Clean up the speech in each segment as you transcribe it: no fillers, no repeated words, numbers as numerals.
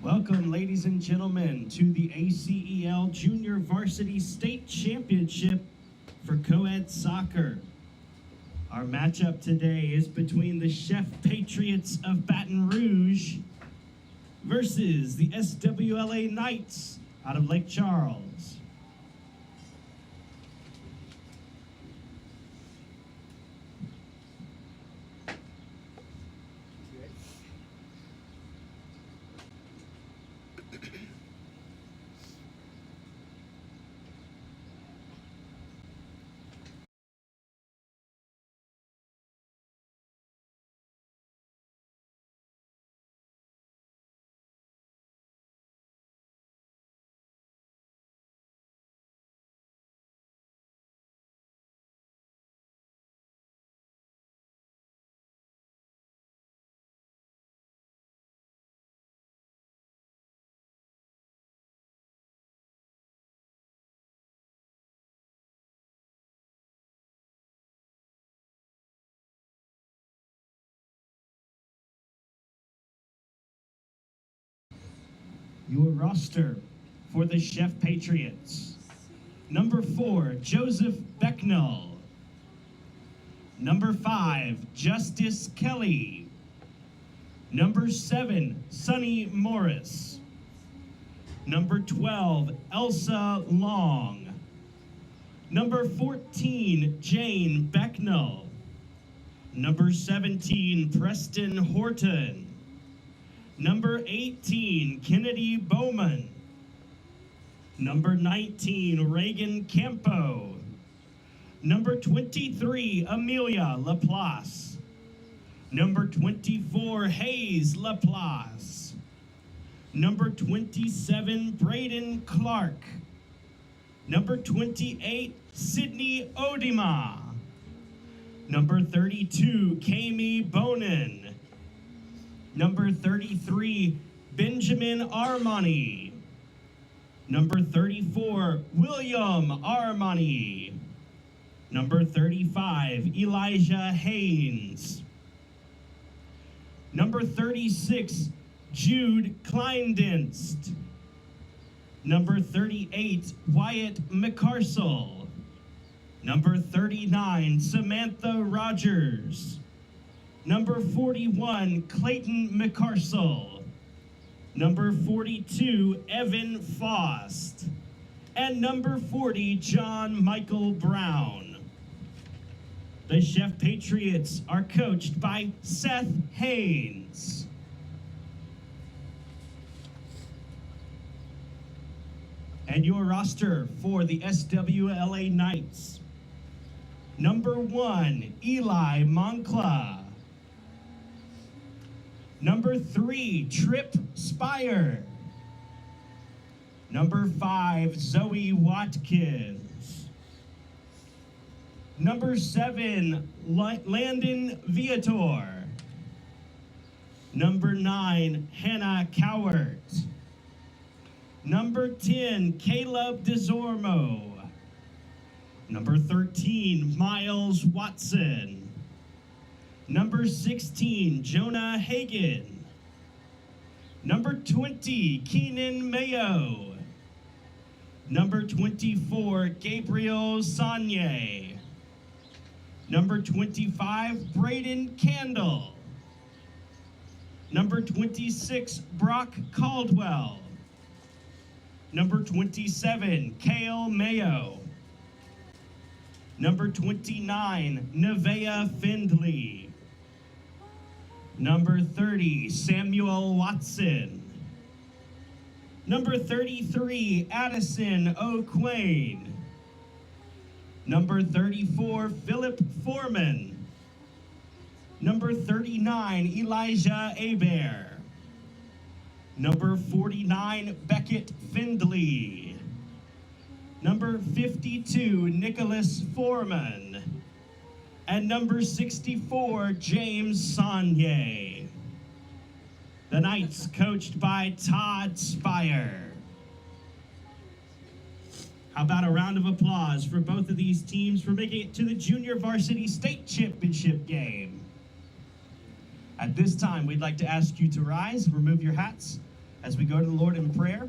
Welcome, ladies and gentlemen, to the ACEL Junior Varsity State Championship for co-ed soccer. Our matchup today is between the Chef Patriots of Baton Rouge versus the SWLA Knights out of Lake Charles. Your roster for the Chef Patriots. Number 4, Joseph Becknell. Number 5, Justice Kelly. Number 7, Sonny Morris. Number 12, Elsa Long. Number 14, Jane Becknell. Number 17, Preston Horton. Number 18, Kennedy Bowman. Number 19, Reagan Campo. Number 23, Amelia Laplace. Number 24, Hayes Laplace. Number 27, Braden Clark. Number 28, Sydney Odima. Number 32, Kami Bonin. Number 33, Benjamin Armani. Number 34, William Armani. Number 35, Elijah Haynes. Number 36, Jude Kleindienst. Number 38, Wyatt McCarcel. Number 39, Samantha Rogers. Number 41, Clayton McCarcel. Number 42, Evan Faust. And number 40, John Michael Brown. The Chef Patriots are coached by Seth Haynes. And your roster for the SWLA Knights. Number 1, Eli Moncla. Number 3, Trip Spire. Number 5, Zoe Watkins. Number 7, Landon Viator. Number 9, Hannah Cowart. Number 10, Caleb DeZormo. Number 13, Miles Watson. Number 16, Jonah Hagan. Number 20, Keenan Mayo. Number 24, Gabriel Sanye. Number 25, Braden Candle. Number 26, Brock Caldwell. Number 27, Kale Mayo. Number 29, Nevaeh Findley. Number 30, Samuel Watson. Number 33, Addison O'Quain. Number 34, Philip Foreman. Number 39, Elijah Hebert. Number 49, Beckett Findley. Number 52, Nicholas Foreman. And number 64, James Sanye. The Knights coached by Todd Spire. How about a round of applause for both of these teams for making it to the Junior Varsity State Championship game. At this time, we'd like to ask you to rise, remove your hats, as we go to the Lord in prayer.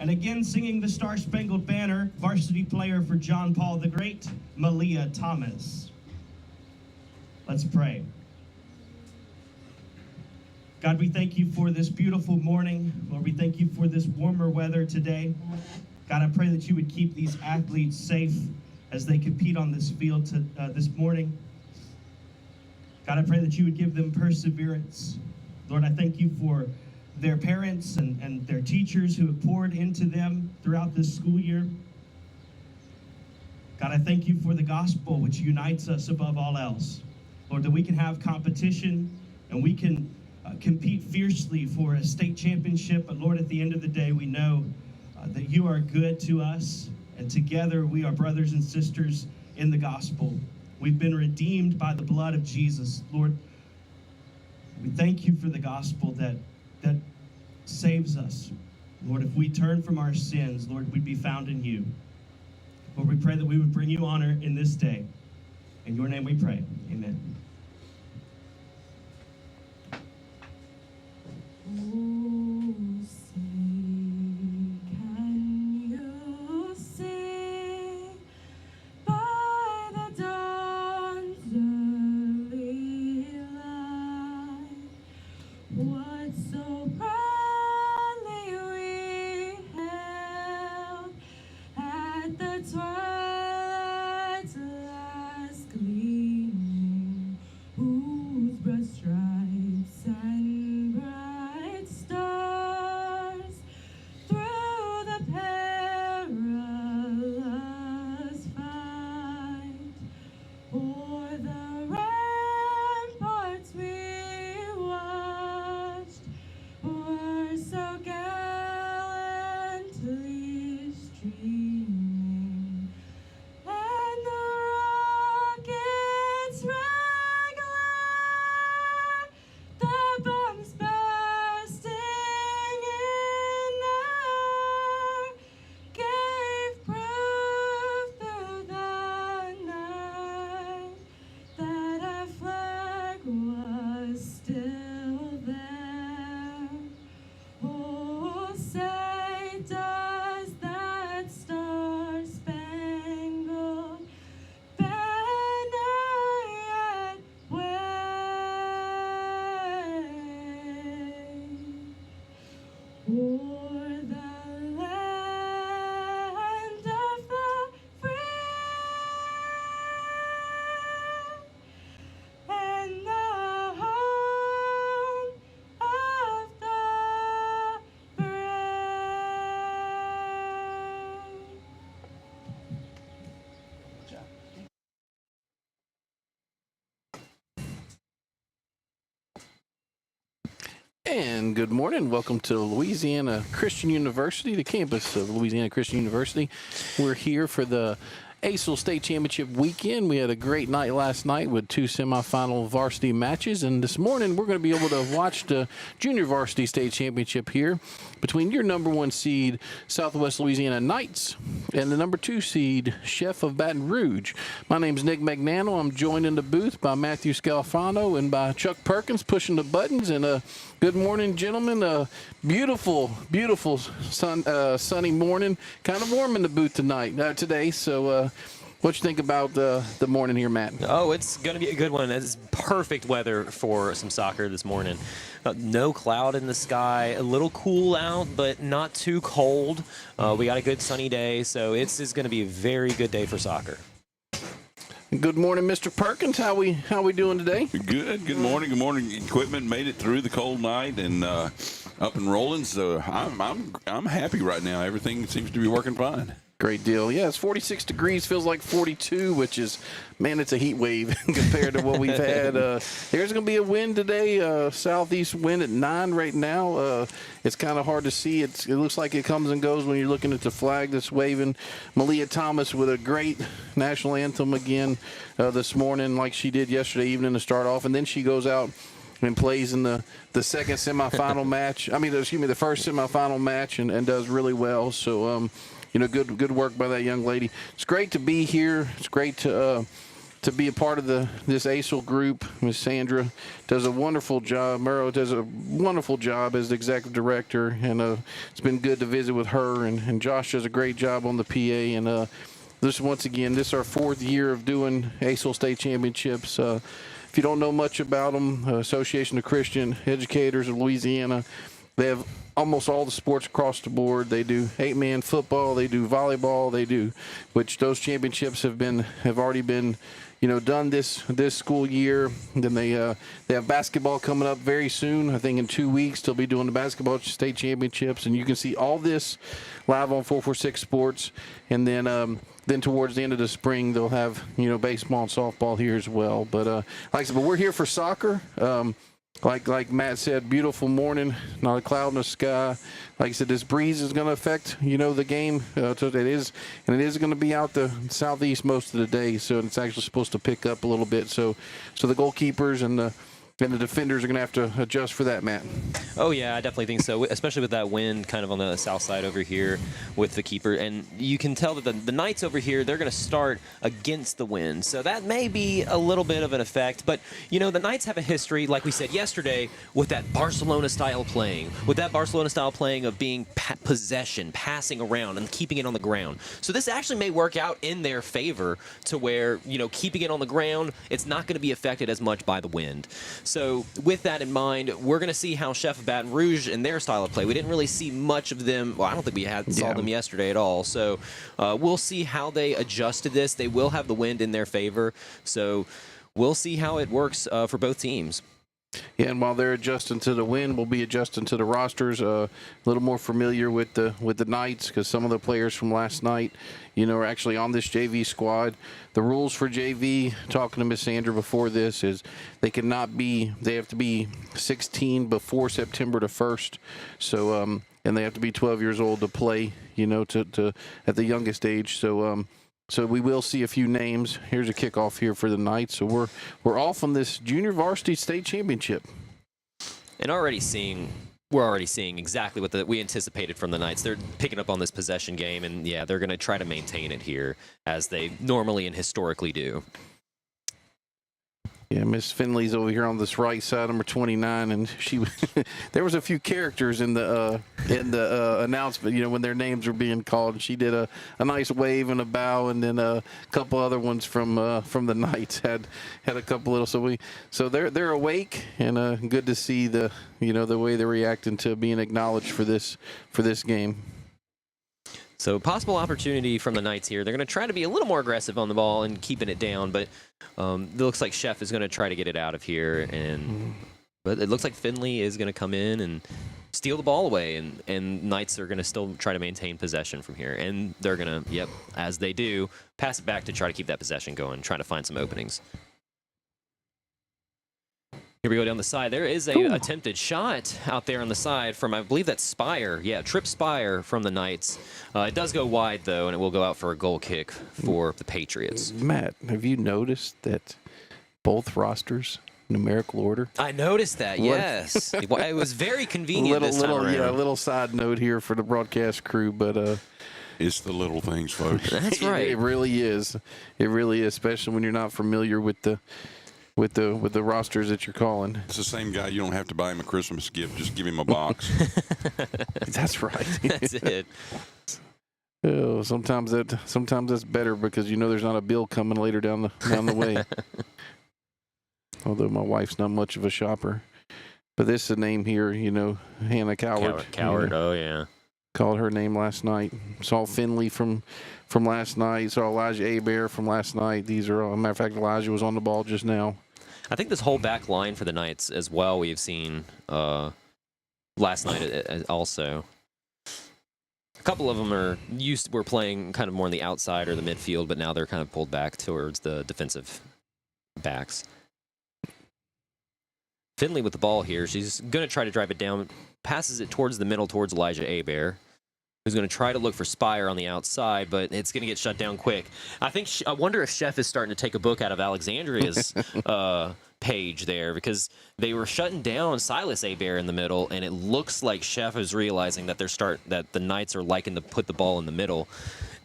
And again, singing the Star Spangled Banner, varsity player for John Paul the Great, Malia Thomas. Let's pray. God, we thank you for this beautiful morning. Lord, we thank you for this warmer weather today. God, I pray that you would keep these athletes safe as they compete on this field this morning. God, I pray that you would give them perseverance. Lord, I thank you for their parents and their teachers who have poured into them throughout this school year. God, I thank you for the gospel which unites us above all else. Lord, that we can have competition and we can compete fiercely for a state championship. But Lord, at the end of the day, we know that you are good to us. And together we are brothers and sisters in the gospel. We've been redeemed by the blood of Jesus. Lord, we thank you for the gospel that saves us. Lord, if we turn from our sins, Lord, we'd be found in you. Lord, we pray that we would bring you honor in this day. In your name we pray. Amen. And good morning. Welcome to Louisiana Christian University, the campus of Louisiana Christian University. We're here for the ACEL State Championship weekend. We had a great night last night with 2 semifinal varsity matches, and this morning we're going to be able to watch the junior varsity state championship here between your number 1 seed Southwest Louisiana Knights and the number 2 seed Chef of Baton Rouge. My name is Nick Magnano. I'm joined in the booth by Matthew Scalfano and by Chuck Perkins pushing the buttons. And good morning, gentlemen. Beautiful sunny morning. Kind of warm in the booth today. So what you think about the morning here, Matt? Oh, it's going to be a good one. It's perfect weather for some soccer this morning. No cloud in the sky, a little cool out, but not too cold. We got a good sunny day, so it's going to be a very good day for soccer. Good morning, Mr. Perkins. How we doing today? Good. Good morning. Good morning. Equipment made it through the cold night and up and rolling. So I'm happy right now. Everything seems to be working fine. Great deal. Yeah, it's 46 degrees, feels like 42, which is, man, it's a heat wave compared to what we've had. There's going to be a wind today, southeast wind at 9 right now. It's kind of hard to see. It looks like it comes and goes when you're looking at the flag that's waving. Malia Thomas with a great national anthem again this morning, like she did yesterday evening to start off, and then she goes out and plays in the second semifinal match. The first semifinal match and does really well. So, good work by that young lady. It's great to be here. It's great to to be a part of this ACEL group. Miss Sandra does a wonderful job. Murrow does a wonderful job as the executive director, and it's been good to visit with her. And Josh does a great job on the PA. And this is our 4th year of doing ACEL State Championships. If you don't know much about them, Association of Christian Educators of Louisiana, they have almost all the sports across the board. They do 8-man football, they do volleyball, which those championships have already been, done this school year. And then they have basketball coming up very soon. I think in 2 weeks they'll be doing the basketball state championships, and you can see all this live on 446 Sports. And then towards the end of the spring they'll have baseball and softball here as well. But like I said, we're here for soccer. Like Matt said, beautiful morning, not a cloud in the sky. Like I said, this breeze is going to affect, the game. It is going to be out the southeast most of the day, so it's actually supposed to pick up a little bit. So the goalkeepers and the defenders are going to have to adjust for that, Matt. Oh, yeah, I definitely think so, especially with that wind kind of on the south side over here with the keeper. And you can tell that the Knights over here, they're going to start against the wind. So that may be a little bit of an effect. But, the Knights have a history, like we said yesterday, with that Barcelona-style playing of being possession, passing around, and keeping it on the ground. So this actually may work out in their favor to where, keeping it on the ground, it's not going to be affected as much by the wind. So with that in mind, we're going to see how Chef of Baton Rouge and their style of play. We didn't really see much of them. Well, I don't think we saw them yesterday at all. So we'll see how they adjust to this. They will have the wind in their favor. So we'll see how it works for both teams. Yeah, and while they're adjusting to the wind, we'll be adjusting to the rosters. A little more familiar with the Knights, because some of the players from last night, are actually on this JV squad. The rules for JV, talking to Miss Sandra before this, is they have to be 16 before September the 1st. So and they have to be 12 years old to play, to at the youngest age. So we will see a few names. Here's a kickoff here for the Knights. So we're off on this junior varsity state championship. And we're already seeing exactly what we anticipated from the Knights. They're picking up on this possession game, and yeah, they're going to try to maintain it here as they normally and historically do. Yeah, Miss Finley's over here on this right side, number 29, and there was a few characters in the announcement, when their names were being called. And she did a nice wave and a bow, and then a couple other ones from the Knights had a couple little. So they're awake, and good to see the way they're reacting to being acknowledged for this game. So possible opportunity from the Knights here. They're going to try to be a little more aggressive on the ball and keeping it down, but it looks like Chef is going to try to get it out of here. But it looks like Finley is going to come in and steal the ball away, and Knights are going to still try to maintain possession from here. And they're going to, as they do, pass it back to try to keep that possession going, trying to find some openings. Here we go down the side. There is a attempted shot out there on the side from, I believe that's Spire. Yeah, Trip Spire from the Knights. It does go wide, though, and it will go out for a goal kick for the Patriots. Matt, have you noticed that both rosters, numerical order? I noticed that, yes. It was very convenient this time around. Yeah, a little side note here for the broadcast crew, but... It's the little things, folks. That's right. It really is. It really is, especially when you're not familiar with the rosters that you're calling. It's the same guy. You don't have to buy him a Christmas gift. Just give him a box. That's right. That's it. Oh, sometimes that's better because there's not a bill coming later down the way. Although my wife's not much of a shopper, but this is a name here. Hannah Coward. Coward. Oh yeah. Called her name last night. Saw Finley from last night. Saw Elijah Abear from last night. These are, as a matter of fact, Elijah was on the ball just now. I think this whole back line for the Knights as well, we've seen last night also. A couple of them were playing kind of more on the outside or the midfield, but now they're kind of pulled back towards the defensive backs. Finley with the ball here. She's going to try to drive it down, passes it towards the middle, towards Elijah Abear, who's going to try to look for Spire on the outside, but it's going to get shut down quick. I wonder if Chef is starting to take a book out of Alexandria's page there, because they were shutting down Silas Abear in the middle, and it looks like Chef is realizing that that the Knights are liking to put the ball in the middle.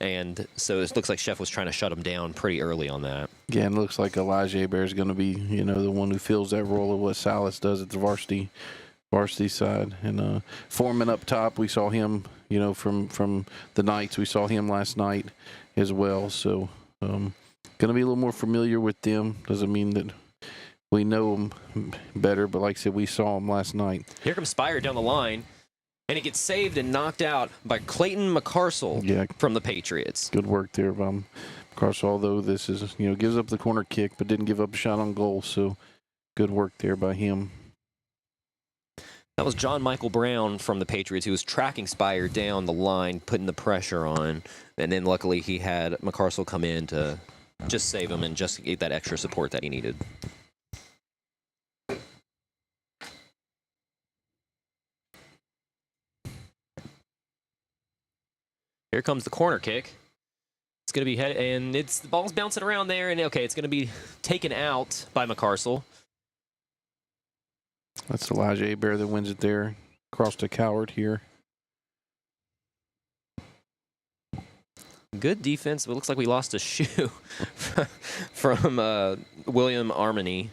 And so it looks like Chef was trying to shut him down pretty early on that. Yeah, and it looks like Elijah Bear is going to be, the one who fills that role of what Salas does at the varsity side. And Foreman up top, we saw him, from the Knights. We saw him last night as well. So going to be a little more familiar with them. Doesn't mean that we know them better, but like I said, we saw them last night. Here comes Spire down the line, and it gets saved and knocked out by Clayton McCarsell from the Patriots. Good work there by McCarsell, although this is, gives up the corner kick, but didn't give up a shot on goal. So good work there by him. That was John Michael Brown from the Patriots who was tracking Spire down the line, putting the pressure on. And then luckily he had McCarsell come in to just save him and just get that extra support that he needed. Here comes the corner kick. It's going to be headed, and the ball's bouncing around there, and okay, it's going to be taken out by McCarsell. That's Elijah Abear that wins it there. Across to Coward here. Good defense, but it looks like we lost a shoe from William Armani.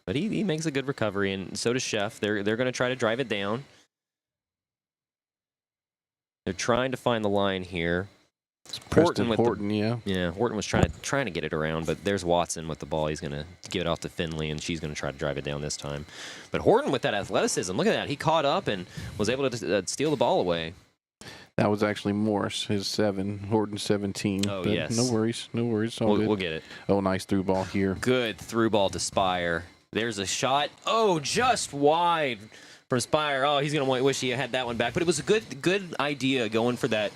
But he makes a good recovery, and so does Chef. They're going to try to drive it down. They're trying to find the line here. Horton, yeah. Yeah, Horton was trying to get it around, but there's Watson with the ball. He's going to give it off to Finley, and she's going to try to drive it down this time. But Horton with that athleticism, look at that. He caught up and was able to steal the ball away. That was actually Morris, his 7, Horton 17. Oh, but yes. No worries. We'll get it. Oh, nice through ball here. Good through ball to Spire. There's a shot. Oh, just wide from Spire. Oh, he's going to wish he had that one back. But it was a good idea going for that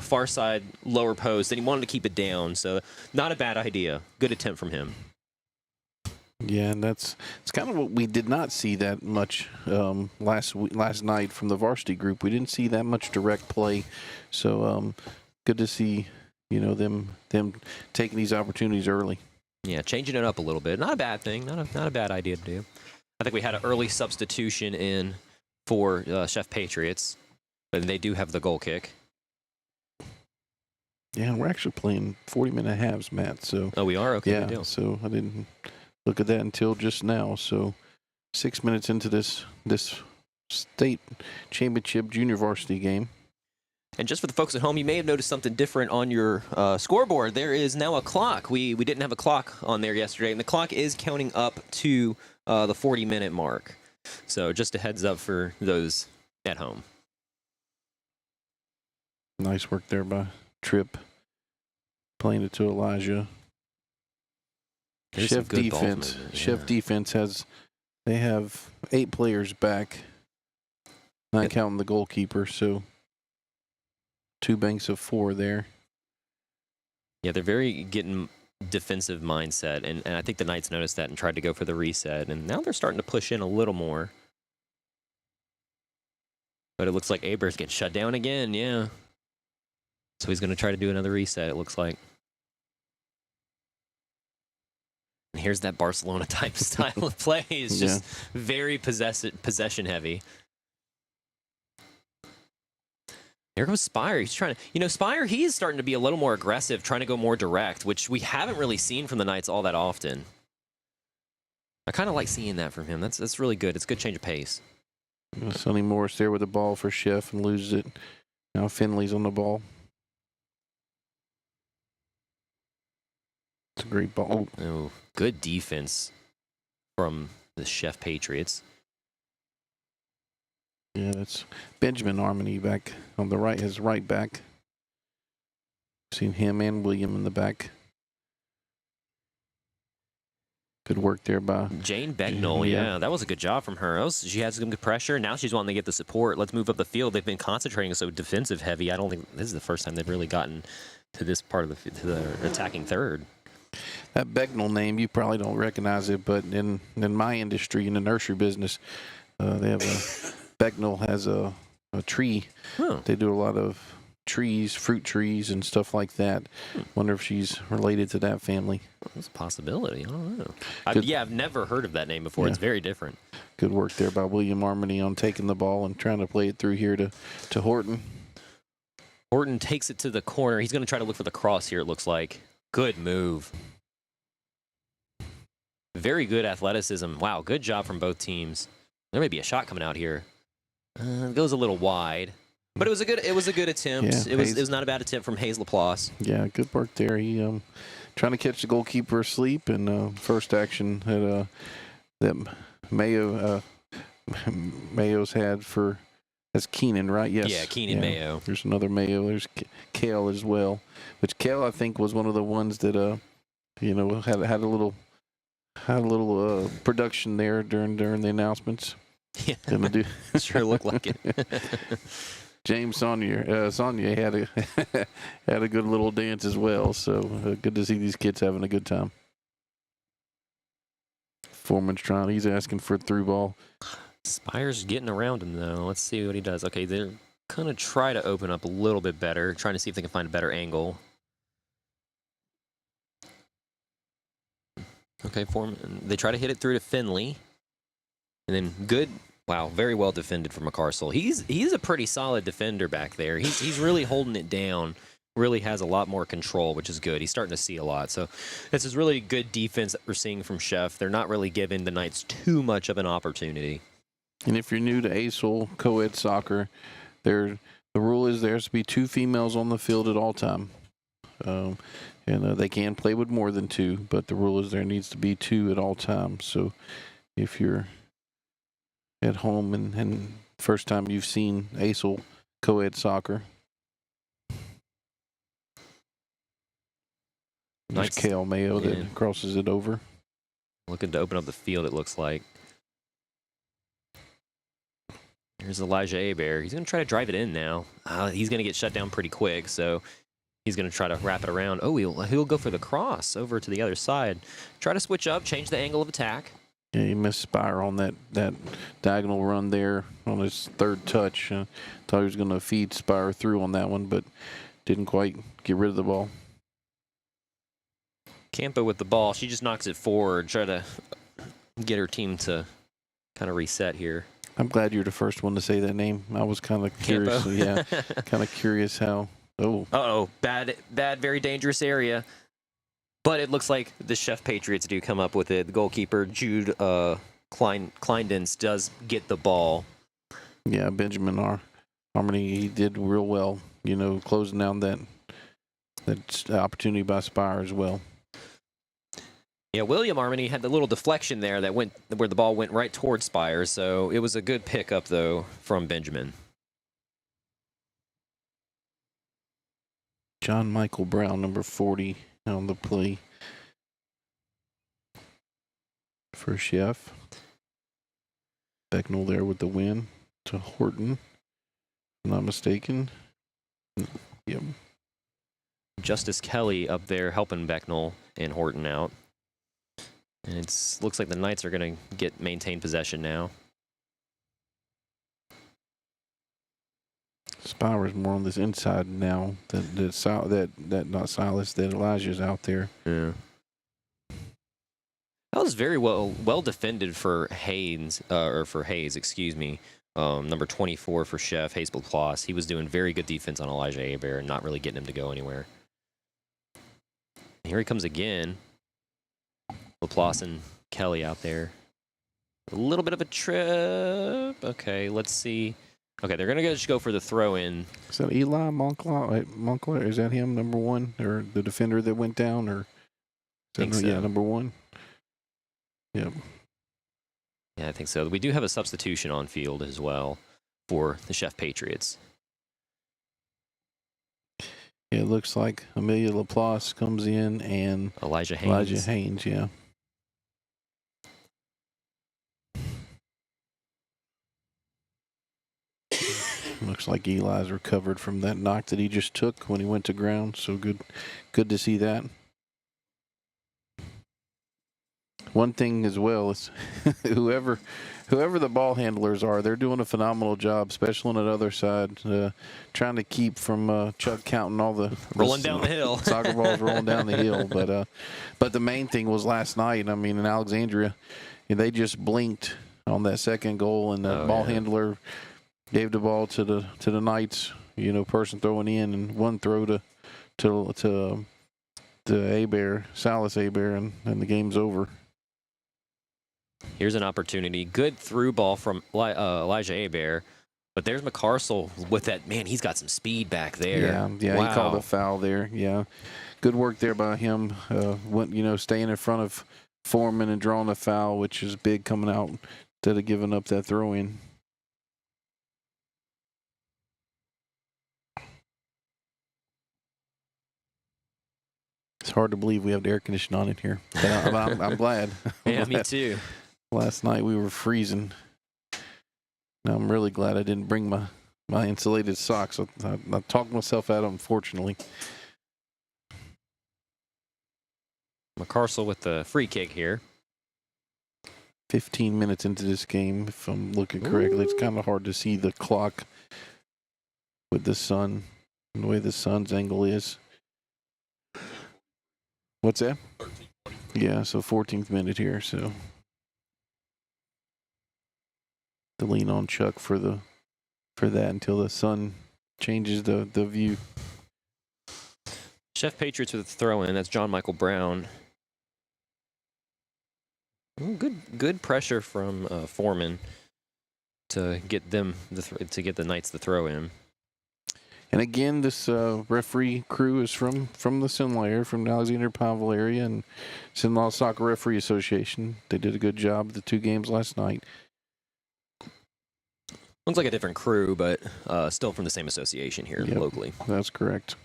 far side lower post, and he wanted to keep it down. So not a bad idea. Good attempt from him. Yeah, and it's kind of what we did not see that much last night from the varsity group. We didn't see that much direct play. So good to see, them taking these opportunities early. Yeah, changing it up a little bit. Not a bad thing. Not a bad idea to do. I think we had an early substitution in for Chef Patriots, but they do have the goal kick. Yeah, we're actually playing 40-minute halves, Matt. So we are? Okay, yeah, good deal. So I didn't look at that until just now. So 6 minutes into this state championship junior varsity game. And just for the folks at home, you may have noticed something different on your scoreboard. There is now a clock. We didn't have a clock on there yesterday, and the clock is counting up to the 40-minute mark. So just a heads up for those at home. Nice work there by Tripp. Playing it to Elijah. Chef defense. Chef defense they have 8 players back, not counting the goalkeeper. So 2 banks of 4 there. Yeah, they're very getting defensive mindset, and I think the Knights noticed that and tried to go for the reset, and now they're starting to push in a little more. But it looks like Aber's getting shut down again, yeah. So he's going to try to do another reset, it looks like. And here's that Barcelona type style of play. It's just very possession heavy. Here goes Spire. He's trying to, Spire, he's starting to be a little more aggressive, trying to go more direct, which we haven't really seen from the Knights all that often. I kind of like seeing that from him. That's really good. It's a good change of pace. Sonny Morris there with the ball for Chef and loses it. Now Finley's on the ball. It's a great ball. Oh, good defense from the Chef Patriots. Yeah, that's Benjamin Armani back on the right, his right back. Seen him and William in the back. Good work there by Jane Becknell. Yeah, that was a good job from her. She had some good pressure. Now she's wanting to get the support. Let's move up the field. They've been concentrating so defensive heavy. I don't think this is the first time they've really gotten to this part of the attacking third. That Becknell name, you probably don't recognize it, but in my industry, in the nursery business, they have Becknell has a tree. Huh. They do a lot of trees, fruit trees, and stuff like that. Wonder if she's related to that family. That's a possibility. I don't know. I've never heard of that name before. Yeah. It's very different. Good work there by William Armani on taking the ball and trying to play it through here to Horton. Horton takes it to the corner. He's going to try to look for the cross here, it looks like. Good move. Very good athleticism. Wow, good job from both teams. There may be a shot coming out here. It goes a little wide. But it was a good attempt. Yeah, it was not a bad attempt from Hayes Laplace. Yeah, good work there. He trying to catch the goalkeeper asleep, and first action that Mayo's had for that's Keenan, right? Yes. Yeah, Keenan Mayo. There's another Mayo. There's Kale as well, which Kale I think was one of the ones that had a little production there during the announcements. Yeah, sure looked like it. James Sonia had a good little dance as well. So good to see these kids having a good time. Foreman's trying. He's asking for a through ball. Spire's getting around him though. Let's see what he does. Okay, they're gonna try to open up a little bit better, trying to see if they can find a better angle. Okay, Foreman. They try to hit it through to Finley, and then good. Wow, very well defended from McCarcel. He's a pretty solid defender back there. He's really holding it down. Really has a lot more control, which is good. He's starting to see a lot. So this is really good defense that we're seeing from Chef. They're not really giving the Knights too much of an opportunity. And if you're new to ACEL COED Soccer, the rule is there has to be 2 females on the field at all time. And they can play with more than 2, but the rule is there needs to be 2 at all times. So if you're at home and first time you've seen ACEL COED Soccer, there's Kale Mayo that crosses it over. Looking to open up the field, it looks like. Here's Elijah Hebert. He's going to try to drive it in now. He's going to get shut down pretty quick, so he's going to try to wrap it around. Oh, he'll go for the cross over to the other side. Try to switch up, change the angle of attack. Yeah, he missed Spire on that diagonal run there on his third touch. Thought he was going to feed Spire through on that one, but didn't quite get rid of the ball. Campo with the ball. She just knocks it forward, try to get her team to kind of reset here. I'm glad you're the first one to say that name. I was kind of curious. Yeah, kind of curious how. Oh. Uh-oh. Bad, very dangerous area. But it looks like the Chef Patriots do come up with it. The goalkeeper, Jude Kleindens, does get the ball. Yeah, Benjamin Harmony, he did real well, closing down that opportunity by Spire as well. Yeah, William Harmony had the little deflection there that went where the ball went right towards Spire, so it was a good pickup, though, from Benjamin. John Michael Brown, number 40, on the play for Chef. Becknell there with the win to Horton, if I'm not mistaken. Yep. Justice Kelly up there helping Becknell and Horton out. And it looks like the Knights are going to maintain possession now. Spire's more on this inside now. That not Silas. That Elijah's out there. Yeah. That was very well defended for Hayes. Excuse me. Number 24 for Chef Hayes Laplace. He was doing very good defense on Elijah Hebert and not really getting him to go anywhere. And here he comes again. Laplace and Kelly out there. A little bit of a trip. Okay, let's see. Okay, they're going to just go for the throw-in. Is that Eli Moncler? Is that him, number 1? Or the defender that went down? Or think so. Yeah, number 1. Yep. Yeah, I think so. We do have a substitution on field as well for the Chef Patriots. Yeah, it looks like Amelia Laplace comes in and Elijah Haynes, yeah. Looks like Eli's recovered from that knock that he just took when he went to ground. So good to see that. One thing as well is whoever the ball handlers are, they're doing a phenomenal job, especially on that other side, trying to keep from Chuck counting all the rolling down the hill, soccer balls rolling down the hill. But the main thing was last night. I mean, in Alexandria, they just blinked on that second goal, and the ball handler gave the ball to the Knights, person throwing in and one throw to Silas Abear, and the game's over. Here's an opportunity. Good through ball from Elijah Abear. But there's McCarcel with that. Man, he's got some speed back there. Yeah, wow. He called a foul there. Yeah, good work there by him. Staying in front of Foreman and drawing a foul, which is big coming out instead of giving up that throw-in. It's hard to believe we have the air conditioning on in here, but I'm glad. Yeah, me too. Last night we were freezing. Now I'm really glad I didn't bring my insulated socks. I talked myself out, unfortunately. McCarcel with the free kick here. 15 minutes into this game, if I'm looking correctly. It's kind of hard to see the clock with the sun and the way the sun's angle is. What's that? Yeah, so 14th minute here, so to lean on Chuck for that until the sun changes the view. Chef Patriots with a throw-in. That's John Michael Brown. Good pressure from Foreman to get them to get the Knights the throw-in. And again, this referee crew is from the Sinlaw area, from the Alexander Powell area, and Sinlaw Soccer Referee Association. They did a good job of the two games last night. Looks like a different crew, but still from the same association here locally. That's correct.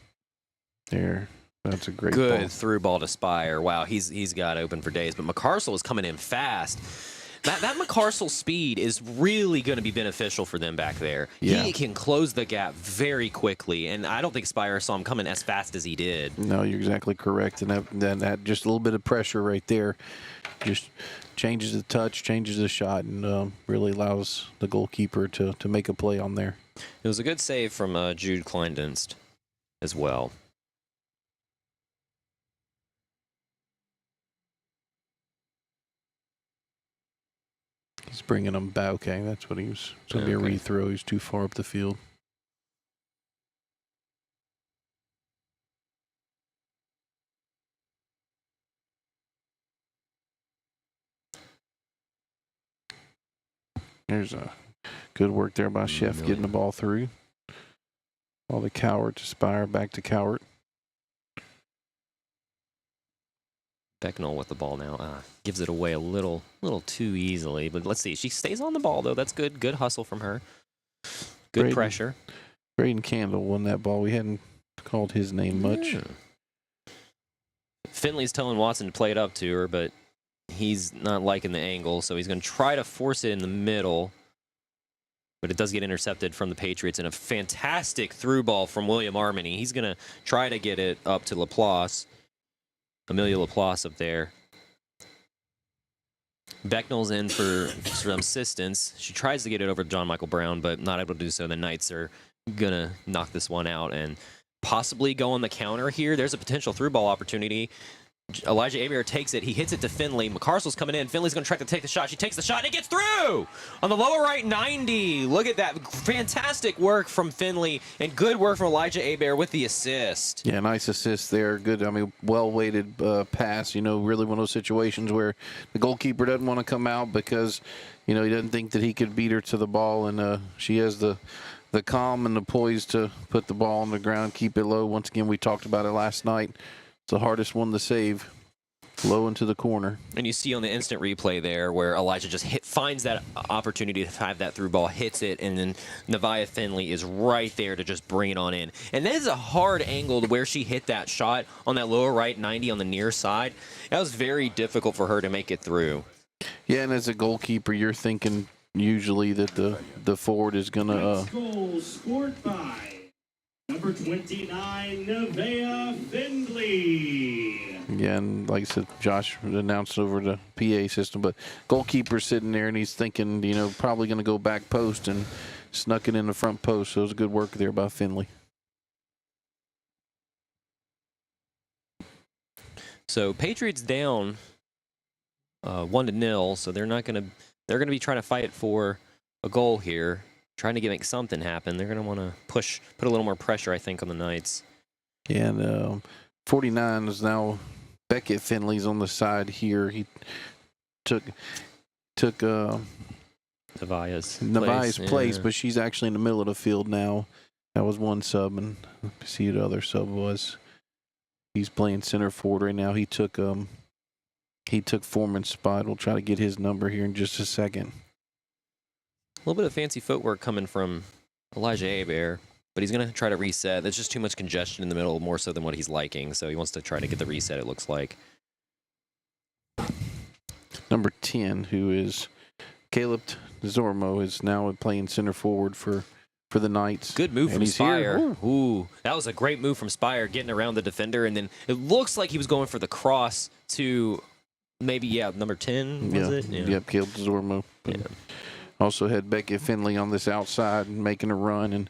There, that's a great good ball. Through ball to Spire. Wow, he's got open for days. But McCarcel is coming in fast. That McCarcel speed is really going to be beneficial for them back there. Yeah. He can close the gap very quickly, and I don't think Spire saw him coming as fast as he did. No, you're exactly correct. And that just a little bit of pressure right there just changes the touch, changes the shot, and really allows the goalkeeper to make a play on there. It was a good save from Jude Kleindienst as well. He's bringing them back. Okay, that's what he was. It's going to be a rethrow. He's too far up the field. There's a good work there by Chef getting the ball through. All the Cowart to Spire, back to Cowart. Becknell with the ball now. Gives it away a little too easily. But let's see. She stays on the ball, though. That's good. Good hustle from her. Good pressure. Braden Candle won that ball. We hadn't called his name much. Yeah. Finley's telling Watson to play it up to her, but he's not liking the angle, so he's going to try to force it in the middle. But it does get intercepted from the Patriots, and a fantastic through ball from William Armini. He's going to try to get it up to Laplace. Amelia Laplace up there. Becknell's in for some assistance. She tries to get it over to John Michael Brown, but not able to do so. The Knights are going to knock this one out and possibly go on the counter here. There's a potential through ball opportunity. Elijah Abear takes it. He hits it to Finley. McCarcel's coming in. Finley's going to try to take the shot. She takes the shot, and it gets through on the lower right 90. Look at that. Fantastic work from Finley, and good work from Elijah Abear with the assist. Yeah, nice assist there. Good, well-weighted pass. Really one of those situations where the goalkeeper doesn't want to come out because, he doesn't think that he could beat her to the ball, and she has the calm and the poise to put the ball on the ground, keep it low. Once again, we talked about it last night. It's the hardest one to save, low into the corner. And you see on the instant replay there where Elijah just finds that opportunity to have that through ball, hits it, and then Nevaeh Finley is right there to just bring it on in. And that is a hard angle to where she hit that shot on that lower right 90 on the near side. That was very difficult for her to make it through. Yeah, and as a goalkeeper, you're thinking usually that the forward is going to... Goal scored by number 29, Nevaeh Finley. Again, like I said, Josh announced over the PA system, but goalkeeper's sitting there and he's thinking, probably going to go back post and snuck it in the front post. So it was good work there by Finley. So Patriots down 1-0, so they're going to be trying to fight for a goal here. trying to make something happen. They're going to want to put a little more pressure, I think, on the Knights. Yeah, and 49 is now Beckett Finley's on the side here. He took Nevaeh's place, but she's actually in the middle of the field now. That was one sub, and see who the other sub was. He's playing center forward right now. He took Foreman's spot. We'll try to get his number here in just a second. A little bit of fancy footwork coming from Elijah Hebert, but he's going to try to reset. There's just too much congestion in the middle, more so than what he's liking, so he wants to try to get the reset, it looks like. Number 10, who is Caleb Zormo, is now playing center forward for the Knights. Good move from Spire. Ooh, that was a great move from Spire, getting around the defender, and then it looks like he was going for the cross to maybe, number 10, was it? Yeah. Yep, Caleb Zormo. Yeah. Also had Beckett Finley on this outside and making a run, and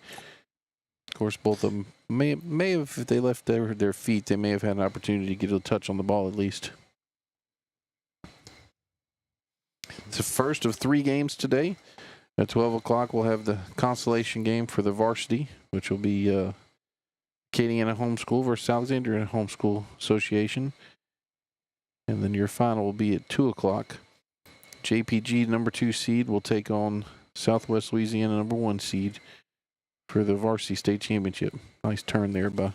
of course both of them may have, if they left their feet, they may have had an opportunity to get a touch on the ball at least. It's the first of 3 games today. At 12 o'clock, we'll have the consolation game for the varsity, which will be Acadiana Homeschool versus Alexandria Homeschool Association. And then your final will be at 2 o'clock. JPG, number 2 seed, will take on Southwest Louisiana, number 1 seed, for the varsity state championship. Nice turn there by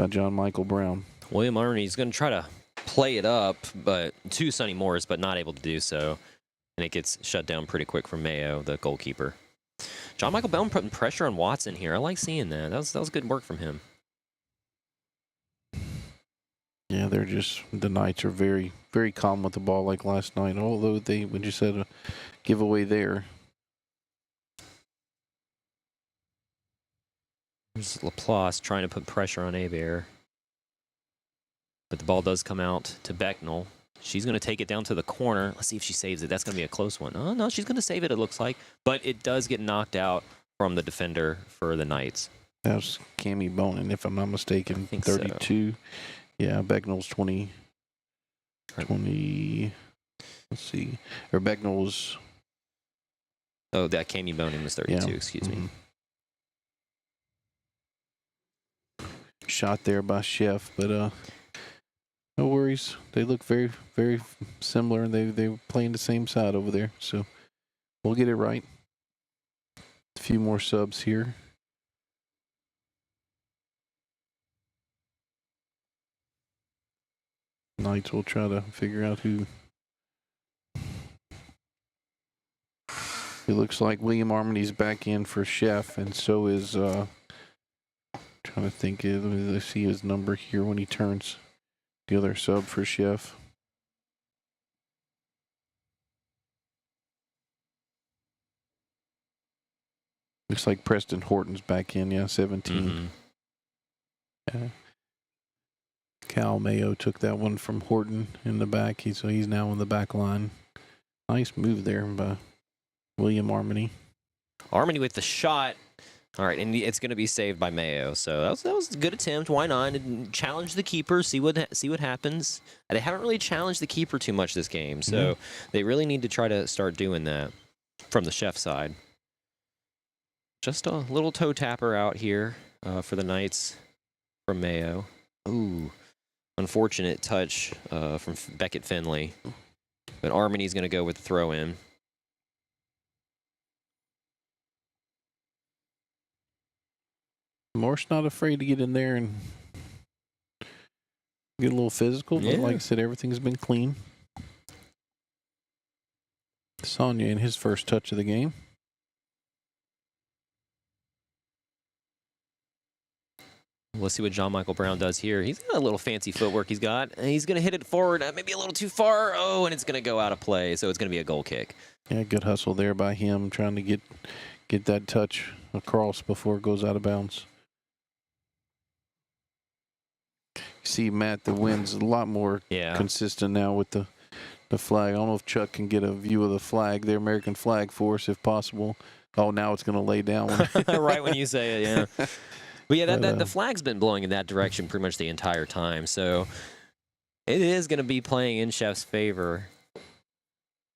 John Michael Brown. William Arney's going to try to play it up, but to Sonny Morris, but not able to do so. And it gets shut down pretty quick from Mayo, the goalkeeper. John Michael Brown putting pressure on Watson here. I like seeing that. That was good work from him. Yeah, the Knights are very, very calm with the ball like last night, although we just had a giveaway there. There's Laplace trying to put pressure on Hebert. But the ball does come out to Becknell. She's going to take it down to the corner. Let's see if she saves it. That's going to be a close one. Oh, no, she's going to save it, it looks like. But it does get knocked out from the defender for the Knights. That was Cammie Bonin, if I'm not mistaken. 32. So. Yeah, Becknell's 20. Let's see. Or Becknell's. Oh, that Cammie Bonin was 32, yeah. Excuse me. Shot there by Chef, but no worries. They look very, very similar, and they're playing the same side over there. So we'll get it right. A few more subs here. Knights will try to figure out who. It looks like William Armity's back in for Chef, and so is trying to think. Let's see his number here when he turns. The other sub for Chef. Looks like Preston Horton's back in, 17. Mm-hmm. Cal Mayo took that one from Horton in the back, so he's now in the back line. Nice move there by William Armity. Armity with the shot. All right, and it's going to be saved by Mayo. So that was a good attempt. Why not? And challenge the keeper, see what happens. They haven't really challenged the keeper too much this game, so they really need to try to start doing that from the Chef side. Just a little toe tapper out here for the Knights from Mayo. Ooh, unfortunate touch from Beckett Finley. But Armity's going to go with the throw-in. Morse not afraid to get in there and get a little physical, but like I said, everything's been clean. Sonia in his first touch of the game. Let's see what John Michael Brown does here. He's got a little fancy footwork he's got. And he's going to hit it forward, maybe a little too far. Oh, and it's going to go out of play, so it's going to be a goal kick. Yeah, good hustle there by him, trying to get that touch across before it goes out of bounds. You see, Matt, the wind's a lot more consistent now with the flag. I don't know if Chuck can get a view of the flag, the American flag for us, if possible. Oh, now it's going to lay down. Right when you say it, yeah. But yeah, the flag's been blowing in that direction pretty much the entire time. So it is going to be playing in Chef's favor.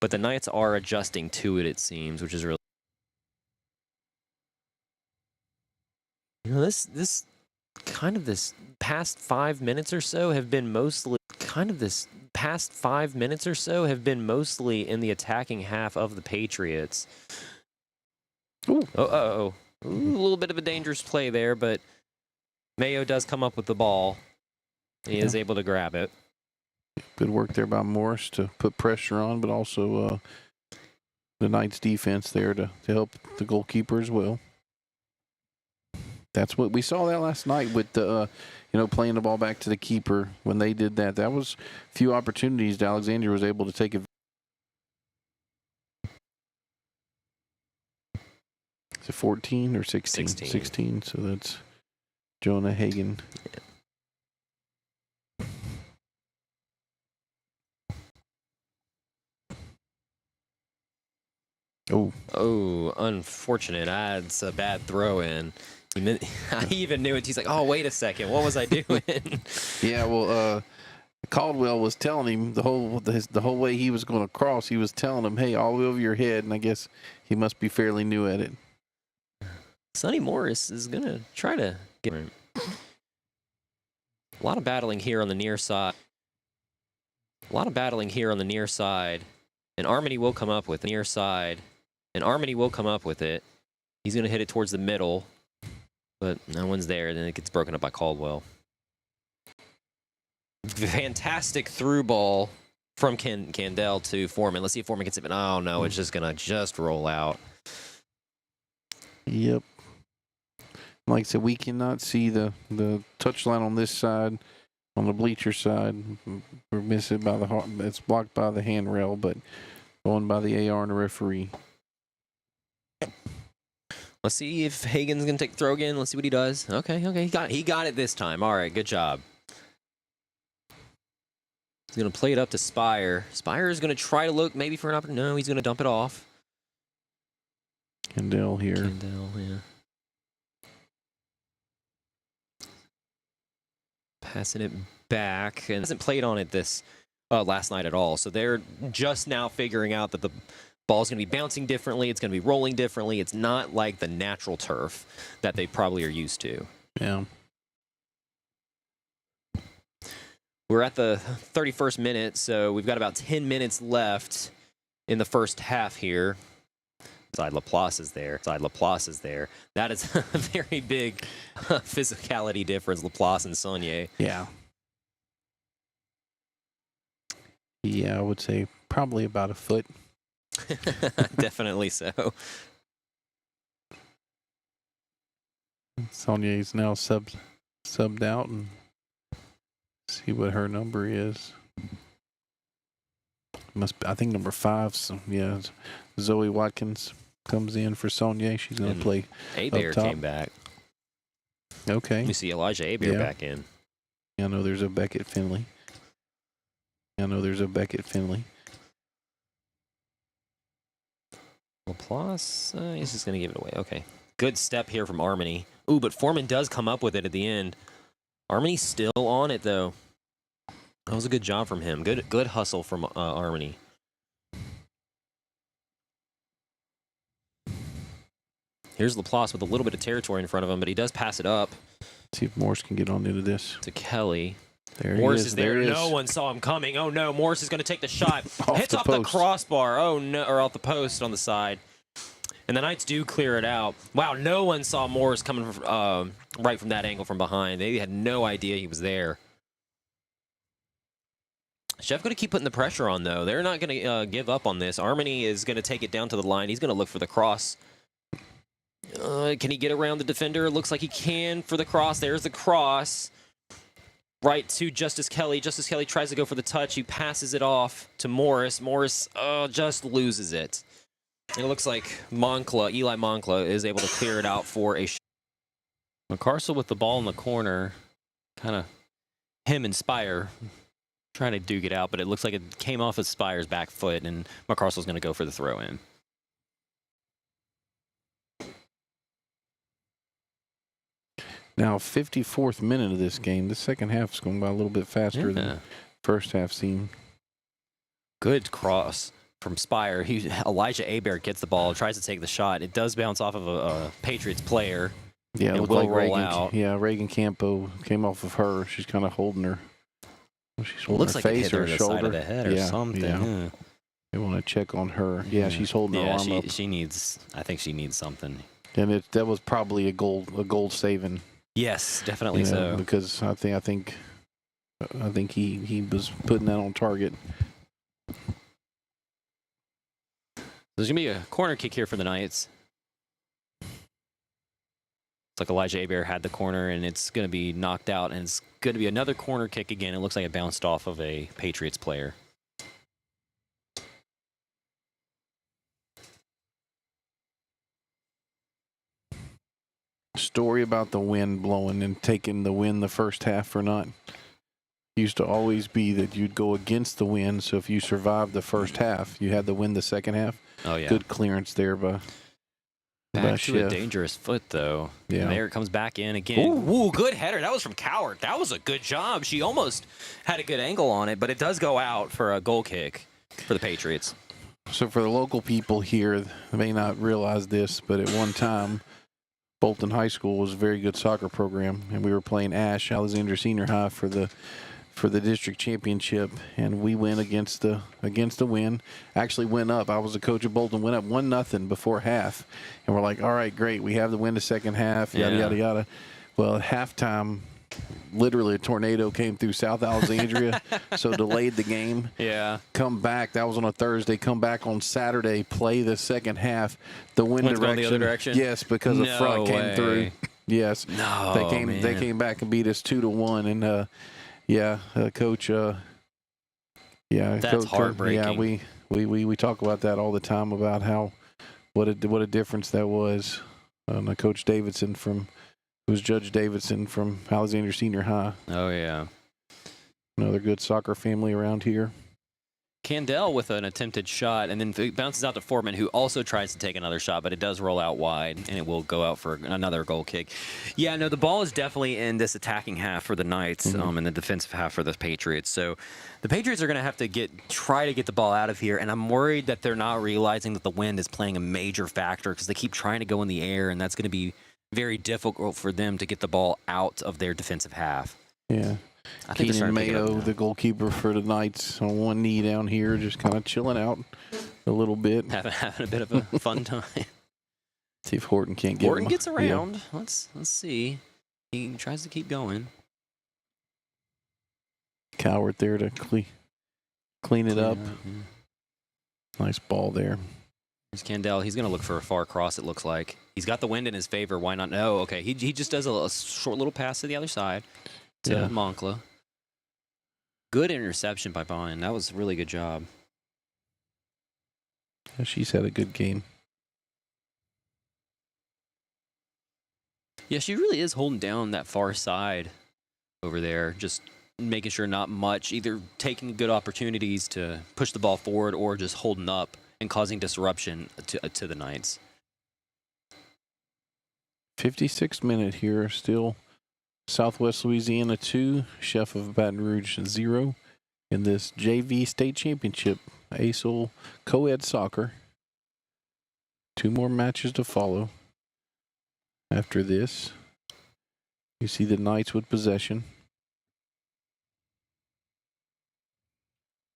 But the Knights are adjusting to it, it seems, which is really You know, this past 5 minutes or so have been mostly in the attacking half of the Patriots. Ooh. Ooh, a little bit of a dangerous play there, but Mayo does come up with the ball. He is able to grab it. Good work there by Morris to put pressure on, but also the Knights defense there to help the goalkeeper as well. That's what we saw that last night with the, playing the ball back to the keeper when they did that. That was a few opportunities that Alexandria was able to take it. Is it 14 or 16? 16. So that's Jonah Hagan. Oh, unfortunate. That's a bad throw in. I even knew it. He's like, oh, wait a second. What was I doing? Yeah, well, Caldwell was telling him the whole way he was going to cross. He was telling him, hey, all the way over your head. And I guess he must be fairly new at it. Sonny Morris is going to try to get him. A lot of battling here on the near side. And Armity will come up with the near side. And Armity will come up with it. He's going to hit it towards the middle. But no one's there. Then it gets broken up by Caldwell. Fantastic through ball from Candell to Foreman. Let's see if Foreman gets it. Oh, no. It's just going to roll out. Yep. Like I said, we cannot see the touchline on this side. On the bleacher side, we're missing by it's blocked by the handrail, but going by the AR and the referee. Let's see if Hagan's going to take the throw again. Let's see what he does. Okay. He got it this time. All right, good job. He's going to play it up to Spire. Spire is going to try to look maybe for an opportunity. No, he's going to dump it off. Candell here. Candell, yeah. Passing it back. And hasn't played on it this last night at all. So they're just now figuring out that the ball's going to be bouncing differently. It's going to be rolling differently. It's not like the natural turf that they probably are used to. Yeah. We're at the 31st minute, so we've got about 10 minutes left in the first half here. Laplace is there. That is a very big physicality difference, Laplace and Saunier. Yeah. Yeah, I would say probably about a foot. Definitely so. Saunier's now subbed out, and see what her number is. I think number 5. So yeah, Zoe Watkins comes in for Saunier. She's going to play. Abear came back. Okay. You see Elijah Abear back in. I know there's a Beckett Finley. Laplace, he's just going to give it away. Okay. Good step here from Armany. Ooh, but Foreman does come up with it at the end. Armany's still on it, though. That was a good job from him. Good hustle from Armany. Here's Laplace with a little bit of territory in front of him, but he does pass it up. See if Morris can get on into this. To Kelly. There Morris he is there. No one saw him coming. Oh, no. Morris is going to take the shot. Hits off the crossbar. Oh, no. Or off the post on the side. And the Knights do clear it out. Wow, no one saw Morris coming right from that angle from behind. They had no idea he was there. Chef going to keep putting the pressure on, though. They're not going to give up on this. Armany is going to take it down to the line. He's going to look for the cross. Can he get around the defender? Looks like he can for the cross. There's the cross. Right to Justice Kelly. Justice Kelly tries to go for the touch. He passes it off to Morris. Morris just loses it. And it looks like Eli Moncla is able to clear it out for a shot. McCarcel with the ball in the corner. Kind of him and Spire trying to duke it out, but it looks like it came off of Spire's back foot, and McCarcel's going to go for the throw-in. Now, 54th minute of this game. The second half is going by a little bit faster than the first half seemed. Good cross from Spire. Elijah Abear gets the ball, tries to take the shot. It does bounce off of a Patriots player. Yeah, it and looked will like roll Reagan. out. Yeah, Reagan Campo came off of her. She's kind of holding her. She's holding Looks her like it face hit her or in the shoulder. side of the head or something. Yeah. Yeah. They want to check on her. Yeah, she's holding her arm up. She needs. I think she needs something. And that was probably a gold saving. Yes, definitely so. Because I think he was putting that on target. There's gonna be a corner kick here for the Knights. It's like Elijah Abear had the corner, and it's gonna be knocked out, and it's gonna be another corner kick again. It looks like it bounced off of a Patriots player. Story about the wind blowing and taking the wind the first half or not. Used to always be that you'd go against the wind, so if you survived the first half, you had the win the second half. Oh yeah. Good clearance there by Back to a Chef. dangerous foot though. Yeah. And there it comes back in again. Ooh, good header. That was from Coward. That was a good job. She almost had a good angle on it, but it does go out for a goal kick for the Patriots. So for the local people here, they may not realize this, but at one time, Bolton High School was a very good soccer program, and we were playing Ash, Alexander Senior High, for the district championship, and we went against the win. Actually went up. I was the coach of Bolton. Went up 1-0 before half, and we're like, all right, great, we have the win the second half. Yada yada yada. Well, at halftime, literally a tornado came through South Alexandria, so delayed the game. Yeah. Come back. That was on a Thursday. Come back on Saturday. Play the second half. The wind Wind's going direction. the other direction? Yes, because the front came through. Yes. No, They came back and beat us 2-1. And coach. That's coach, heartbreaking. Yeah, we talk about that all the time about how what a difference that was. Coach Davidson who was Judge Davidson from Alexander Senior High. Oh yeah. Another good soccer family around here. Candell with an attempted shot, and then it bounces out to Foreman, who also tries to take another shot, but it does roll out wide, and it will go out for another goal kick. Yeah, no, the ball is definitely in this attacking half for the Knights, and the defensive half for the Patriots. So the Patriots are going to have to try to get the ball out of here, and I'm worried that they're not realizing that the wind is playing a major factor because they keep trying to go in the air, and that's going to be very difficult for them to get the ball out of their defensive half. Yeah. I think Keenan Mayo, the goalkeeper for the Knights, on one knee down here, just kind of chilling out a little bit. Having a bit of a fun time. See if Horton can't get Horton him. gets around. Yeah. Let's see. He tries to keep going. Coward there to clean it up. Yeah. Nice ball there. There's Candell. He's going to look for a far cross, it looks like. He's got the wind in his favor. Why not? No, okay. He just does a short little pass to the other side to Moncla. Good interception by Bonn. That was a really good job. Yeah, she's had a good game. Yeah, she really is holding down that far side over there, just making sure not much, either taking good opportunities to push the ball forward or just holding up and causing disruption to the Knights. 56th minute here, still Southwest Louisiana 2, Chef of Baton Rouge 0 in this JV State Championship, ACEL COED Soccer. 2 more matches to follow. After this, you see the Knights with possession.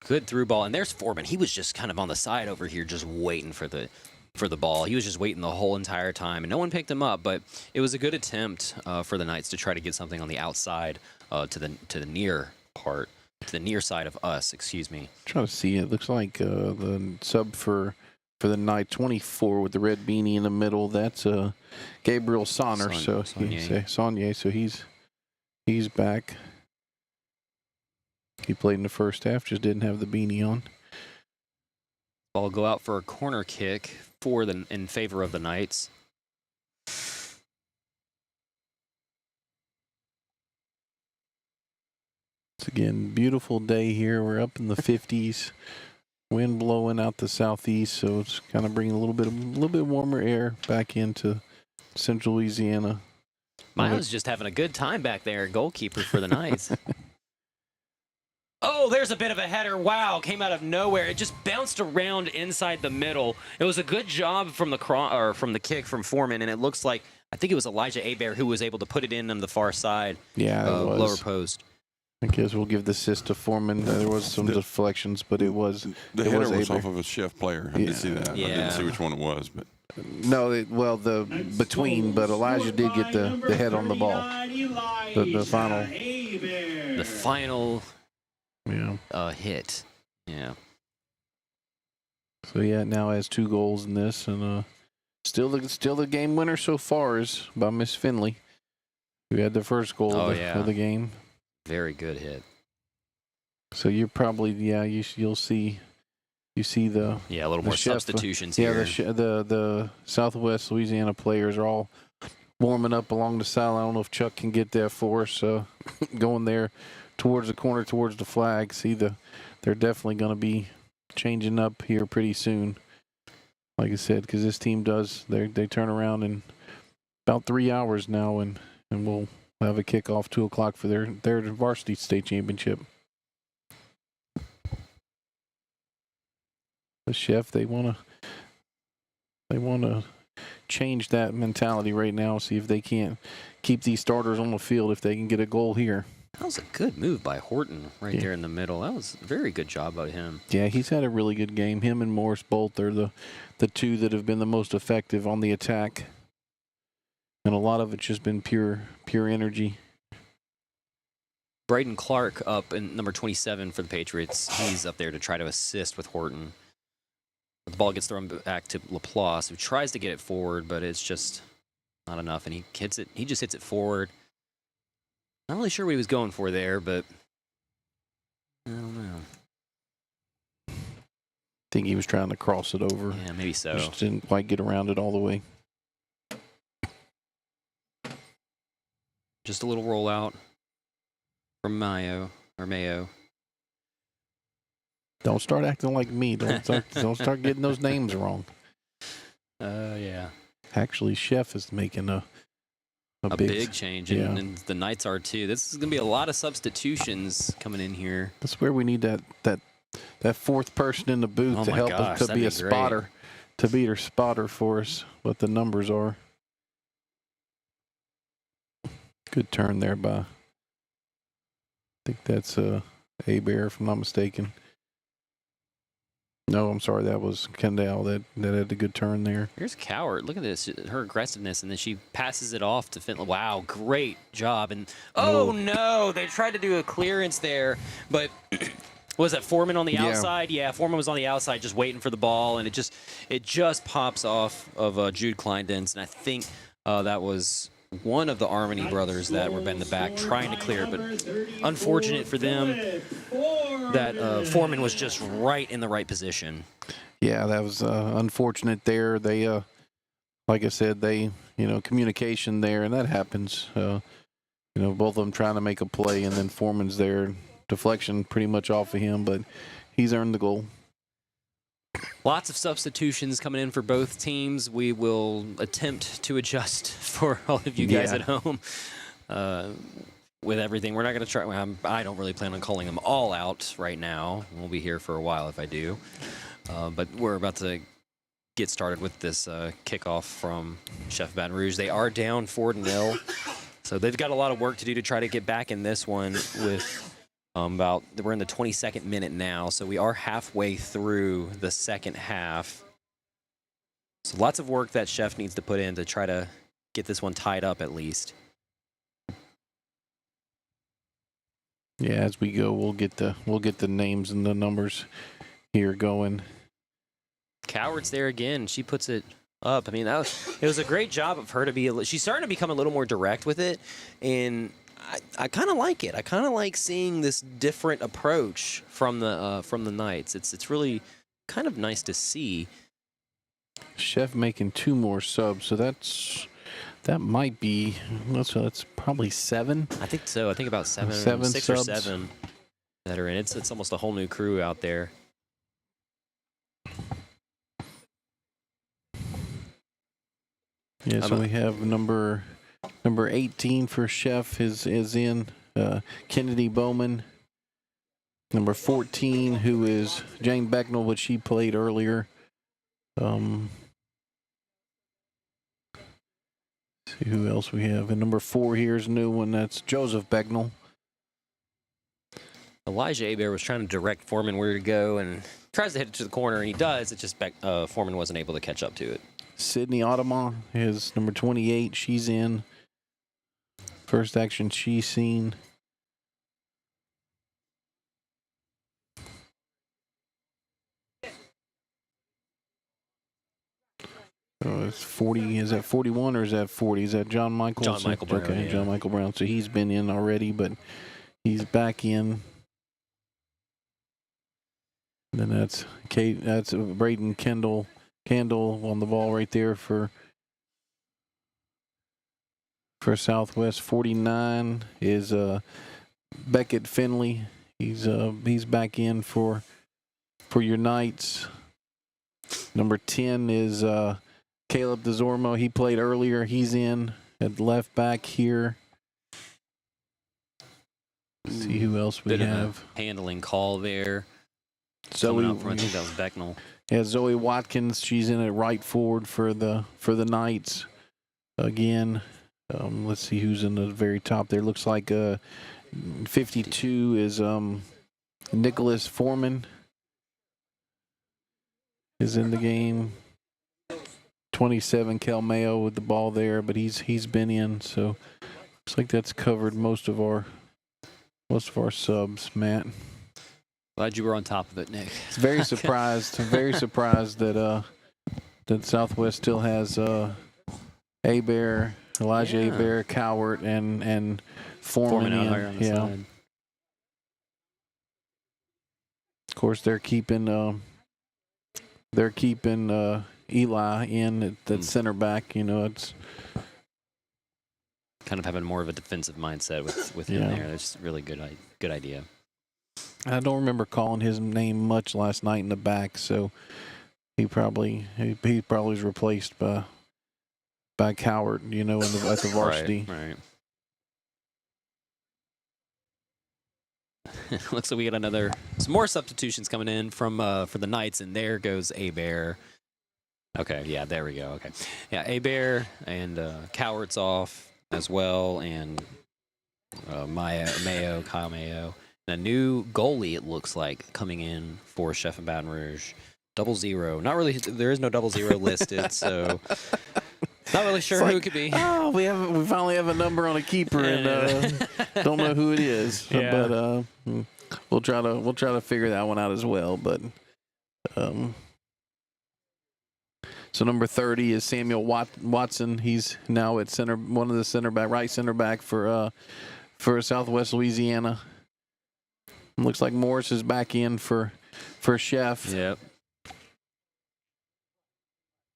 Good through ball, and there's Foreman. He was just kind of on the side over here, just waiting for the ball. He was just waiting the whole entire time, and no one picked him up. But it was a good attempt for the Knights to try to get something on the outside to the near part, to the near side of us. Excuse me. Trying to see, it looks like the sub for the Knight 24 with the red beanie in the middle. That's Gabriel Sonner. Saunier. So he's back. He played in the first half, just didn't have the beanie on. Ball go out for a corner kick in favor of the Knights. It's again beautiful day here. We're up in the 50s. Wind blowing out the southeast, so it's kind of bringing a little bit warmer air back into Central Louisiana. Miles just having a good time back there, goalkeeper for the Knights. Oh, there's a bit of a header. Wow, came out of nowhere. It just bounced around inside the middle. It was a good job from the kick from Foreman, and it looks like I think it was Elijah Hebert who was able to put it in on the far side. Yeah, it was. Lower post. I guess we'll give the assist to Foreman. There was some deflections, but it was the header was off of a chef player. I did see that. Yeah. I didn't see which one it was, but no, the between. But Elijah did get the head on the ball. The final. Hit. Yeah. So yeah, now has 2 goals in this, and still the game winner so far is by Miss Finley, who had the first goal of the game. Very good hit. So you're probably you'll see the a little more substitutions here. Yeah, the Southwest Louisiana players are all warming up along the sideline. I don't know if Chuck can get that for us, going there towards the corner, towards the flag. They're definitely going to be changing up here pretty soon. Like I said, because this team they turn around in about 3 hours now, and we'll have a kickoff 2 o'clock for their varsity state championship. The chef, they want to change that mentality right now. See if they can't keep these starters on the field. If they can get a goal here. That was a good move by Horton there in the middle. That was a very good job by him. Yeah, he's had a really good game. Him and Morris both are the 2 that have been the most effective on the attack. And a lot of it's just been pure energy. Braden Clark up in number 27 for the Patriots. He's up there to try to assist with Horton. The ball gets thrown back to Laplace, who tries to get it forward, but it's just not enough. And he hits it. He just hits it forward. Not really sure what he was going for there, but I don't know. I think he was trying to cross it over. Yeah, maybe so. Just didn't quite get around it all the way. Just a little rollout from Mayo. Don't start acting like me. Don't start getting those names wrong. Yeah. Actually, Chef is making a big change, and the Knights are too. This is going to be a lot of substitutions coming in here. That's where we need that 4th person in the booth to help us to be a spotter, to be our spotter for us. What the numbers are. Good turn there by. I think that's Hebert, if I'm not mistaken. No, I'm sorry, that was Kendall that had the good turn there. Here's Coward. Look at this, her aggressiveness, and then she passes it off to Finley. Wow, great job. And no, they tried to do a clearance there, but was that Foreman on the outside? Yeah, Foreman was on the outside just waiting for the ball, and it just pops off of Jude Kleindens, and I think that was one of the Armany brothers that were in the back trying to clear, but unfortunate for them that Foreman was just right in the right position. Yeah, that was unfortunate there. They, like I said, communication there, and that happens. Both of them trying to make a play, and then Foreman's there. Deflection pretty much off of him, but he's earned the goal. Lots of substitutions coming in for both teams. We will attempt to adjust for all of you guys at home with everything. We're not going to try. I don't really plan on calling them all out right now. We'll be here for a while if I do. But we're about to get started with this kickoff from Chef Baton Rouge. They are down 4-0, so they've got a lot of work to do to try to get back in this one with we're in the 22nd minute now, so we are halfway through the second half. So lots of work that Chef needs to put in to try to get this one tied up at least. Yeah, as we go, we'll get the names and the numbers here going. Coward's there again. She puts it up. I mean, it was a great job of her to be. She's starting to become a little more direct with it, and I kind of like it. I kind of like seeing this different approach from the Knights. It's really kind of nice to see. Chef making 2 more subs, so that might be that's probably 7. I think so. I think about 6 subs. or 7 that are in. It's almost a whole new crew out there. Yeah, so we have number 18 for Chef is in Kennedy Bowman. Number 14, who is Jane Becknell, which she played earlier. See who else we have. And number 4 here is a new one. That's Joseph Becknell. Elijah Abear was trying to direct Foreman where to go and tries to hit it to the corner, and he does. It's just Foreman wasn't able to catch up to it. Sydney Audemars is number 28. She's in. First action she's seen. Oh, it's 40. Is that 41 or is that 40? Is that John Michael? John Michael Brown. Okay, Yeah. John Michael Brown. So he's been in already, but he's back in. And then that's Kate. That's Braden Candle on the ball right there for Southwest. 49 is Beckett Finley. He's back in for your Knights. Number 10 is Caleb DeZormo. He played earlier. He's in at left back here. Let's see who else we Bit have. of a handling call there. Zoe, Coming up front, I think that was Becknell. yeah, Zoe Watkins. She's in at right forward for the Knights. Again, let's see who's in the very top there. Looks like 52 is Nicholas Foreman is in the game. 27 Kel Mayo with the ball there, but he's been in, so looks like that's covered most of our subs, Matt. Glad you were on top of it, Nick. Very surprised. I'm very surprised that Southwest still has Elijah Abear, Cowart, and Foreman out in. there on the side. Of course, they're keeping Eli in at center back. You know, it's Kind of having more of a defensive mindset with him there. That's really good idea. I don't remember calling his name much last night in the back, so he probably was replaced by Cowart, you know, at the varsity. Right. Looks like we got some more substitutions coming in from for the Knights, and there goes Abear. Okay, yeah, there we go. Okay, yeah, Abear and Cowart's off as well, and Kyle Mayo. And a new goalie, it looks like, coming in for Chef and Baton Rouge. 00. Not really. There is no 00 listed, so not really sure who it could be. Oh, we finally have a number on a keeper, and don't know who it is. Yeah. But we'll try to figure that one out as well. But so number 30 is Samuel Watson. He's now at one of the right center back for Southwest Louisiana. Looks like Morris is back in for Chef. Yep.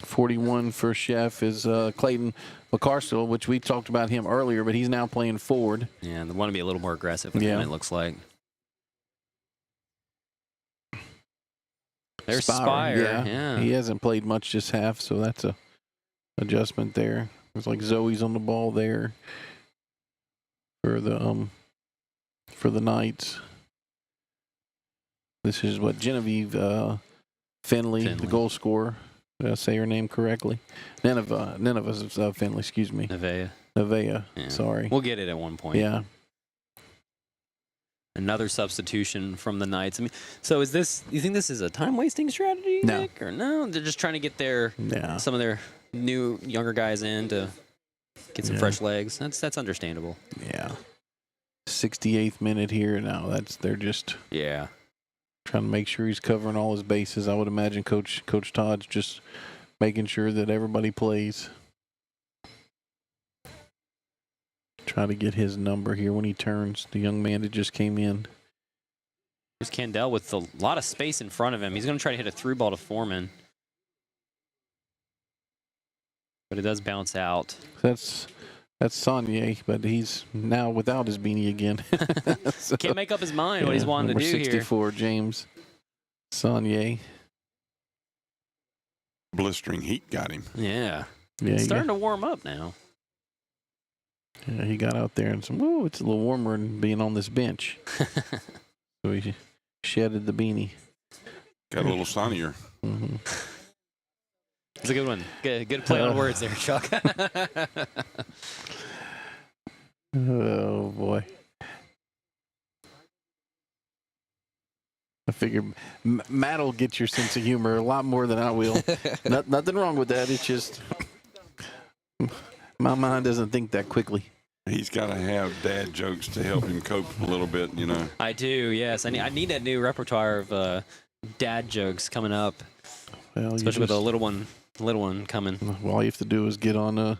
41 for Chef is Clayton McCarcel, which we talked about him earlier, but he's now playing forward. Yeah, they want to be a little more aggressive with him, it looks like. There's Spire. Yeah. He hasn't played much this half, so that's a adjustment there. Looks like Zoe's on the ball there for the Knights. This is what Genevieve Finley, the goal scorer. Did I say her name correctly? None of us is Finley. Excuse me. Nevaeh. Yeah. Sorry. We'll get it at one point. Yeah. Another substitution from the Knights. I mean, so is this? You think this is a time-wasting strategy, No. Nick, or no? They're just trying to get some of their younger guys in to get some fresh legs. That's understandable. Yeah. 68th minute here now. They're just trying to make sure he's covering all his bases. I would imagine Coach Todd's just making sure that everybody plays. Try to get his number here when he turns. The young man that just came in. Here's Candell with a lot of space in front of him. He's going to try to hit a through ball to Foreman. But it does bounce out. That's Saunier, but he's now without his beanie again. So, can't make up his mind what he's wanting to do 64, James Saunier. Blistering heat got him. Yeah. Yeah, It's starting to warm up now. Yeah, he got out there and it's a little warmer than being on this bench. So shedded the beanie. Got a little sunnier. Mm-hmm. It's a good one. Good play on words there, Chuck. Oh, boy. I figured Matt will get your sense of humor a lot more than I will. Nothing wrong with that. It's just my mind doesn't think that quickly. He's got to have dad jokes to help him cope a little bit, you know. I do, yes. I need that new repertoire of dad jokes coming up, Well, especially with a little one coming. All you have to do is get on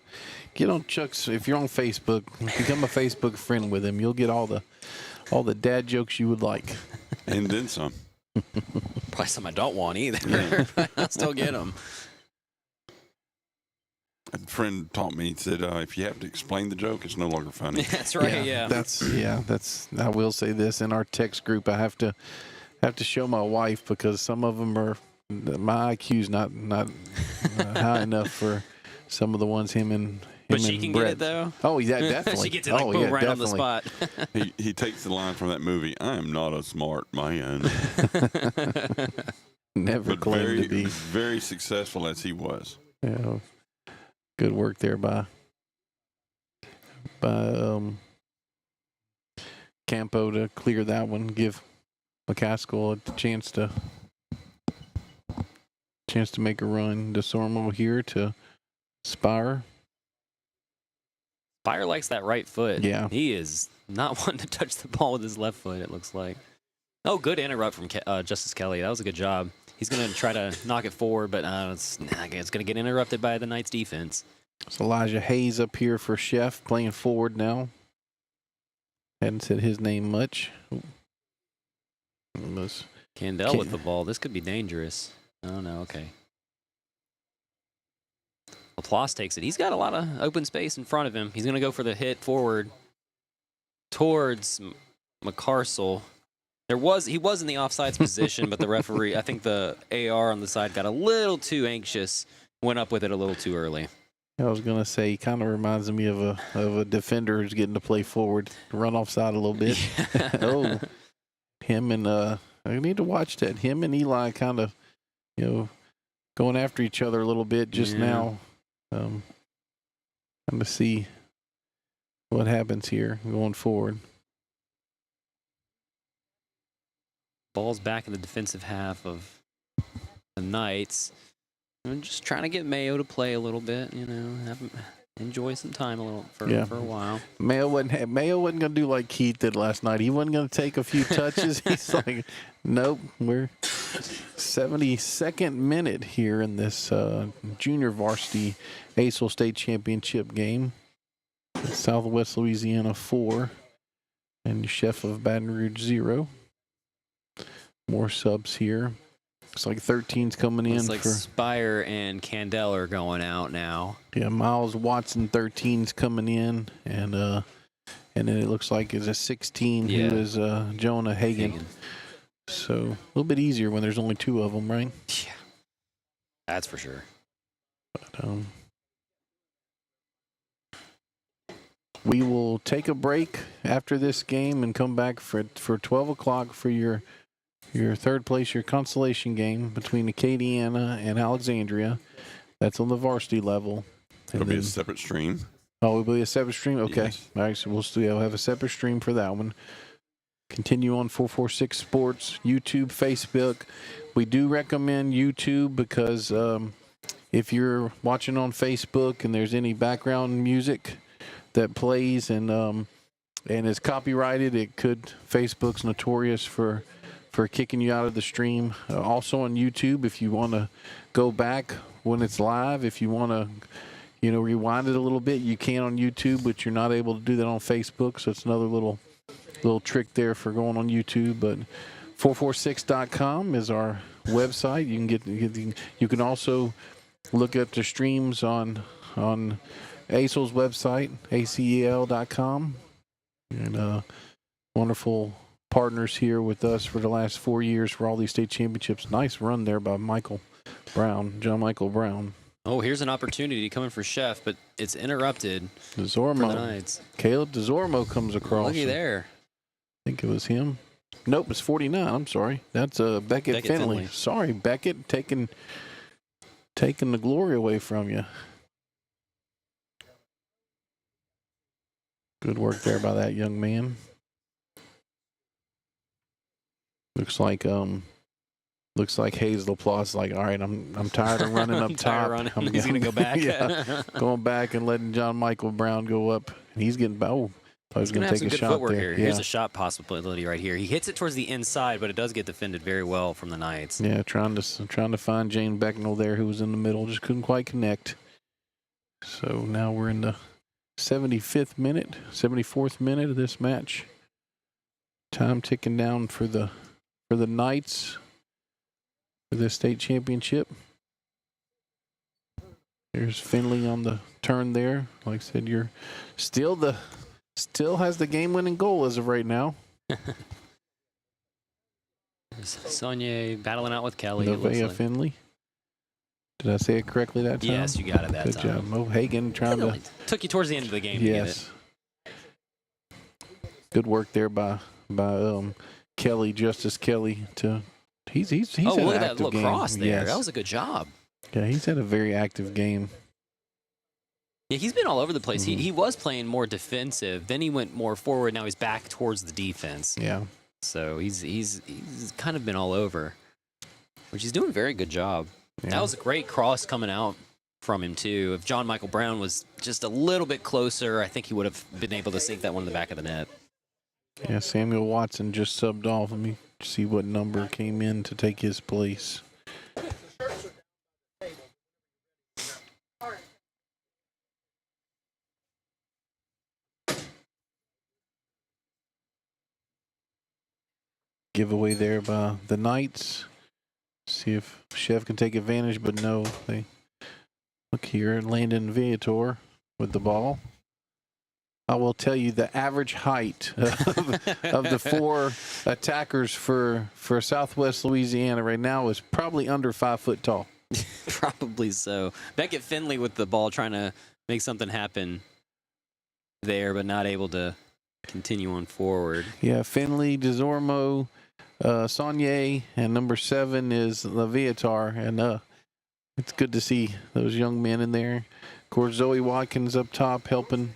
Chuck's. If you're on Facebook, become a Facebook friend with him. You'll get all the dad jokes you would like. And then some. Probably some I don't want either. Yeah. I'll still get them. A friend taught me, he said, if you have to explain the joke, it's no longer funny. That's right, yeah. That's I will say this, in our text group, I have to show my wife because some of them are, my IQ's not high enough for some of the ones him and she can Brett. get it, though? Oh, yeah, definitely. She gets it boom, right on the spot. He takes the line from that movie, I am not a smart man. Never But claimed to be. very successful as he was. Yeah, good work there by Campo to clear that one, give McCaskill a chance to make a run. DeSormo here to Spire. Spire likes that right foot. Yeah. He is not wanting to touch the ball with his left foot, it looks like. Oh, good interrupt from Justice Kelly. That was a good job. He's going to try to knock it forward, but it's going to get interrupted by the Knights defense. It's Elijah Hayes up here for Chef, playing forward now. Hadn't said his name much. Candell with the ball. This could be dangerous. Oh, no, okay. Laplace takes it. He's got a lot of open space in front of him. He's going to go for the hit forward towards McCarcel. He was in the offsides position, but the referee, I think the AR on the side got a little too anxious, went up with it a little too early. I was going to say, he kind of reminds me of a defender who's getting to play forward, run offside a little bit. Oh, him and I need to watch that. Him and Eli kind of, going after each other a little bit just now. I'm going to see what happens here going forward. Ball's back in the defensive half of the Knights. I'm just trying to get Mayo to play a little bit, enjoy some time for a while. Mayo wasn't going to do like Keith did last night. He wasn't going to take a few touches. He's like, nope, we're 72nd minute here in this junior varsity ACEL State Championship game. Southwest Louisiana 4 and Chef of Baton Rouge 0. More subs here. Looks like 13's coming in. Looks like Spire and Candell are going out now. Yeah, Miles Watson 13's coming in, and then it looks like it's a 16 who is Jonah Hagan. So a little bit easier when there's only two of them, right? Yeah, that's for sure. But, we will take a break after this game and come back for 12 o'clock for your third place, your consolation game between Acadiana and Alexandria. That's on the varsity level. It'll be a separate stream. Oh, it'll be a separate stream? Okay. Yes. All right, so we'll have a separate stream for that one. Continue on 446 Sports, YouTube, Facebook. We do recommend YouTube because if you're watching on Facebook and there's any background music that plays and is copyrighted, Facebook's notorious for kicking you out of the stream. Also on YouTube, if you want to go back when it's live, if you want to, rewind it a little bit, you can on YouTube, but you're not able to do that on Facebook. So it's another little trick there for going on YouTube. But 446.com is our website. You can also look up the streams on ACEL's website, ACEL.com, and wonderful partners here with us for the last 4 years for all these state championships. Nice run there by John Michael Brown. Oh, here's an opportunity coming for Chef, but it's interrupted for the DeZormo. Knights. Caleb DeZormo comes across. Looky there. I think it was him. Nope, it's 49. I'm sorry. That's Beckett Finley. Sorry, Beckett, taking the glory away from you. Good work there by that young man. Looks like Hayes LaPlace is like, all right, I'm tired of running up top. He's gonna go back. Yeah, going back and letting John Michael Brown go up. And he's getting he's gonna take have some a good shot footwork there. here. Yeah. Here's a shot possibility right here. He hits it towards the inside, but it does get defended very well from the Knights. Yeah, trying to find Jane Becknell there, who was in the middle, just couldn't quite connect. So now we're in the 74th minute of this match. Time ticking down for the Knights for the state championship. There's Finley on the turn there. Like I said, you're still has the game-winning goal as of right now. Sonia battling out with Kelly. Nevaeh Finley. Did I say it correctly that time? Yes, you got it that Good time. job. Mo Hagan trying to. Took you towards the end of the game Yes. to get it. Good work there by Kelly, Justice Kelly. He's Oh, had look an at that active little game. cross there. Yes. That was a good job. Yeah, he's had a very active game. Yeah, he's been all over the place. Mhm. He was playing more defensive. Then he went more forward. Now he's back towards the defense. Yeah. So he's kind of been all over, which he's doing a very good job. Yeah. That was a great cross coming out from him, too. If John Michael Brown was just a little bit closer, I think he would have been able to sink that one in the back of the net. Yeah, Samuel Watson just subbed off. Let me see what number came in to take his place. Giveaway there by the Knights. See if Chef can take advantage, but no. They look here, Landon Viator with the ball. I will tell you the average height of the four attackers for Southwest Louisiana right now is probably under 5 foot tall. Probably so. Beckett Finley with the ball trying to make something happen there, but not able to continue on forward. Yeah, Finley, Desormo, Saunier, and number 7 is Leviatar. And it's good to see those young men in there. Of course, Zoe Watkins up top helping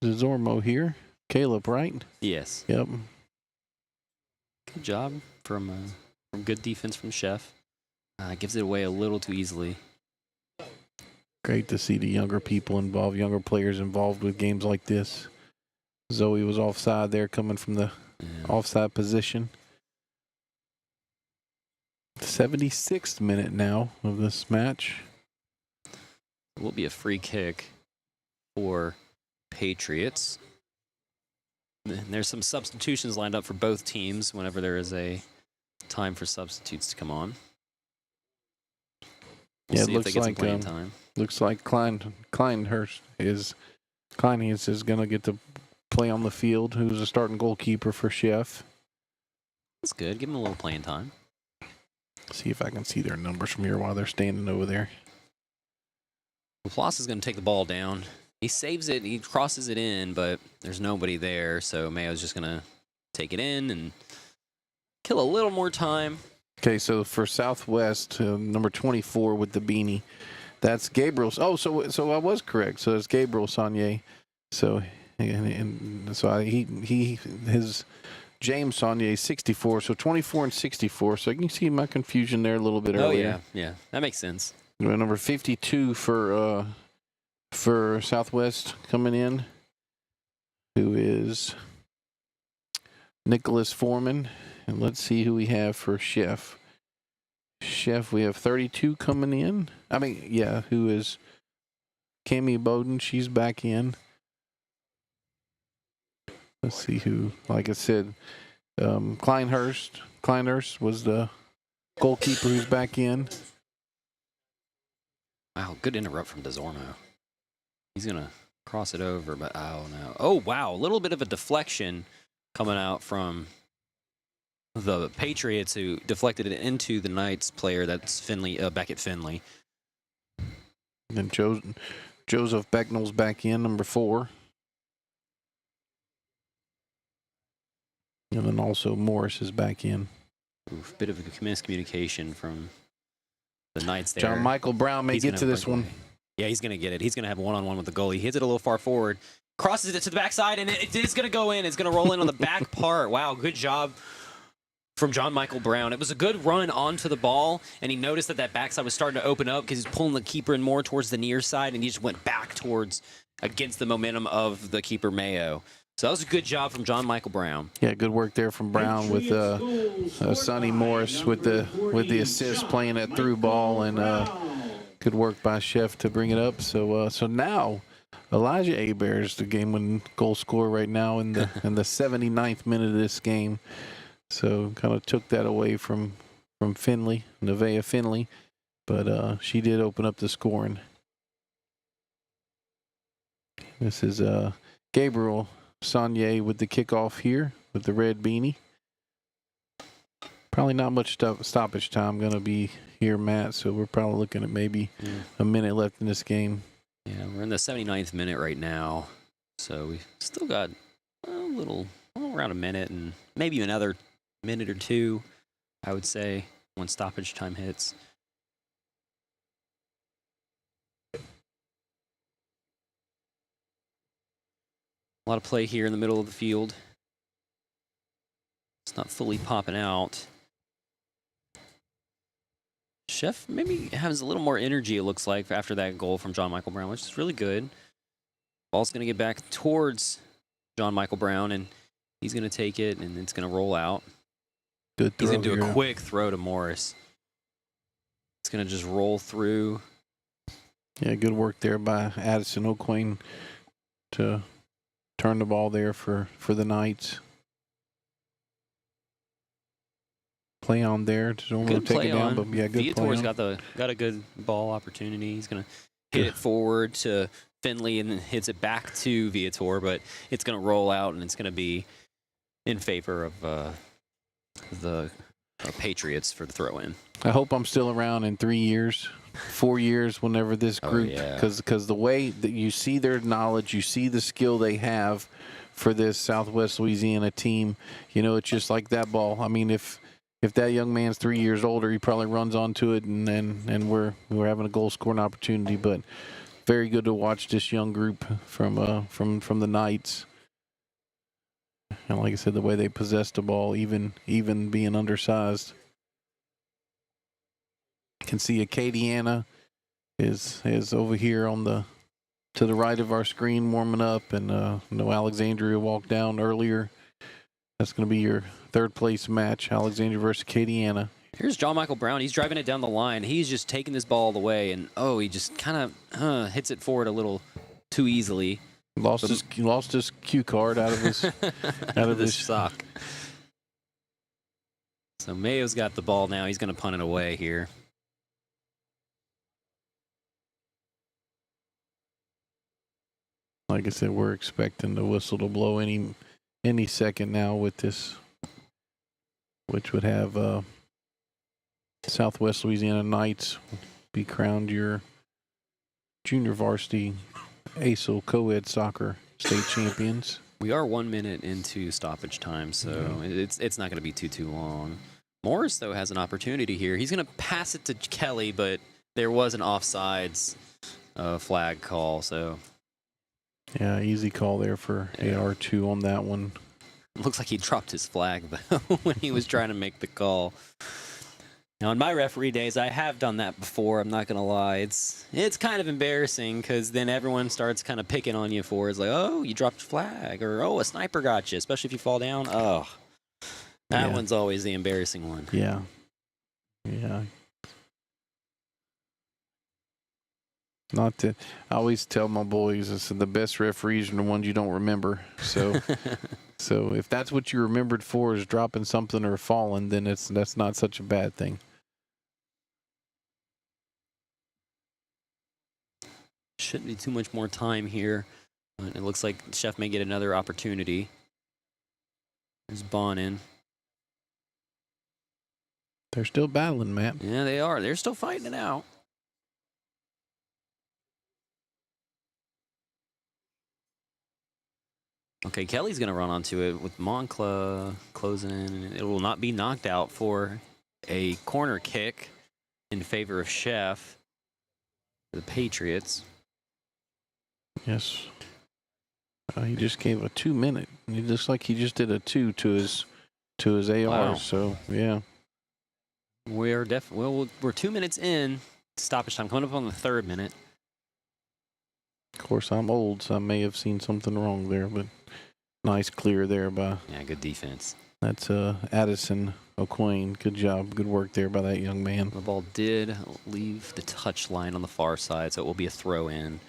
Desormo here. Caleb, right? Yes. Yep. Good job from good defense from Chef. Gives it away a little too easily. Great to see the younger people involved, younger players involved with games like this. Zoe was offside there, coming from the offside position. 76th minute now of this match. It will be a free kick for Patriots. And there's some substitutions lined up for both teams whenever there is a time for substitutes to come on. We'll see if they get some playing time. Looks like Kleinhurst is going to get to play on the field, who's a starting goalkeeper for Chef. That's good. Give him a little playing time. See if I can see their numbers from here while they're standing over there. LaPlace is going to take the ball down. He saves it. He crosses it in, but there's nobody there, so Mayo's just going to take it in and kill a little more time. Okay, so for Southwest, number 24 with the beanie, that's Gabriel. Oh, so I was correct. So it's Gabriel Saunier. So his James Saunier 64. So 24 and 64. So you can see my confusion there a little bit earlier. Oh yeah, that makes sense. Number 52 for Southwest coming in, who is Nicholas Foreman. And let's see who we have for Chef. Chef, we have 32 coming in. Who is Cammie Bowden. She's back in. Let's see who, like I said, Kleinhurst. Kleinhurst was the goalkeeper who's back in. Wow, good interrupt from Desormo. He's going to cross it over, but oh no. Oh, wow, a little bit of a deflection coming out from the Patriots, who deflected it into the Knights player. That's Finley, Beckett Finley. And Joseph Becknell's back in, number 4. And then also Morris is back in. Oof, bit of a miscommunication from the Knights there. John Michael Brown may He's get gonna to this break one. away. Yeah, he's going to get it. He's going to have a one-on-one with the goalie. He hits it a little far forward, crosses it to the backside, and it is going to go in. It's going to roll in on the back part. Wow, good job from John Michael Brown. It was a good run onto the ball, and he noticed that backside was starting to open up because he's pulling the keeper in more towards the near side, and he just went back towards against the momentum of the keeper Mayo. So that was a good job from John Michael Brown. Yeah, good work there from Brown with Sonny Morris with the assist, playing that through ball, and good work by Chef to bring it up. So now Elijah Hebert, the game-winning goal scorer right now in the 79th minute of this game. So kind of took that away from Finley, Nevaeh Finley, but she did open up the scoring. This is Gabriel Saunier with the kickoff here with the red beanie. Probably not much stoppage time going to be here, Matt, so we're probably looking at maybe a minute left in this game. Yeah, we're in the 79th minute right now, so we've still got around a minute and maybe another minute or two, I would say, when stoppage time hits. A lot of play here in the middle of the field. It's not fully popping out. Chef maybe has a little more energy, it looks like, after that goal from John Michael Brown, which is really good. Ball's going to get back towards John Michael Brown, and he's going to take it, and it's going to roll out. Good throw. He's going to do a quick throw to Morris. It's going to just roll through. Yeah, good work there by Addison O'Quain to turn the ball there for the Knights. Play on there. Don't Good take play it down, on. but yeah, good Viator's play on. got a good ball opportunity. He's going to hit it forward to Finley and then hits it back to Viator, but it's going to roll out and it's going to be in favor of the Patriots for the throw-in. I hope I'm still around in 3 years, 4 years, whenever this group, yeah. because the way that you see their knowledge, you see the skill they have for this Southwest Louisiana team, you know, it's just like that ball. I mean, if that young man's 3 years older, he probably runs onto it, and we're having a goal scoring opportunity. But very good to watch this young group from the Knights. And like I said, the way they possess the ball, even being undersized. Can see Acadiana is over here to the right of our screen warming up, and no Alexandria walked down earlier. That's going to be your third place match, Alexandria versus Acadiana. Here's John Michael Brown. He's driving it down the line. He's just taking this ball all the way, and he just kind of hits it forward a little too easily. Lost his cue card out of his out of his sock. So Mayo's got the ball now. He's going to punt it away here. Like I said, we're expecting the whistle to blow any second now with this, which would have Southwest Louisiana Knights be crowned your junior varsity ACEL COED Soccer State Champions. We are 1 minute into stoppage time, so it's not going to be too long. Morris, though, has an opportunity here. He's going to pass it to Kelly, but there was an offsides flag call, so... Yeah, easy call there for AR2 on that one. Looks like he dropped his flag, though, when he was trying to make the call. Now, in my referee days, I have done that before. I'm not going to lie. It's kind of embarrassing because then everyone starts kind of picking on you for it. It's like, oh, you dropped your flag, or, oh, a sniper got you, especially if you fall down. Oh, that one's always the embarrassing one. Yeah. Yeah. Not to, I always tell my boys, I said the best referees are the ones you don't remember. So, so if that's what you remembered for is dropping something or falling, then that's not such a bad thing. Shouldn't be too much more time here. It looks like Chef may get another opportunity. There's Bonin. They're still battling, Matt. Yeah, they are. They're still fighting it out. Okay, Kelly's going to run onto it with Moncla closing in. It will not be knocked out for a corner kick in favor of Chef, the Patriots. Yes. He just gave a 2-minute. He looks like he just did a 2 to his AR. Wow. So yeah. We're 2 minutes in. Stoppage time coming up on the 3rd minute. Of course, I'm old, so I may have seen something wrong there, but nice clear there by Good defense. that's Addison O'Quain. Good job, good work there by that young man. The ball did leave the touch line on the far side, so it will be a throw in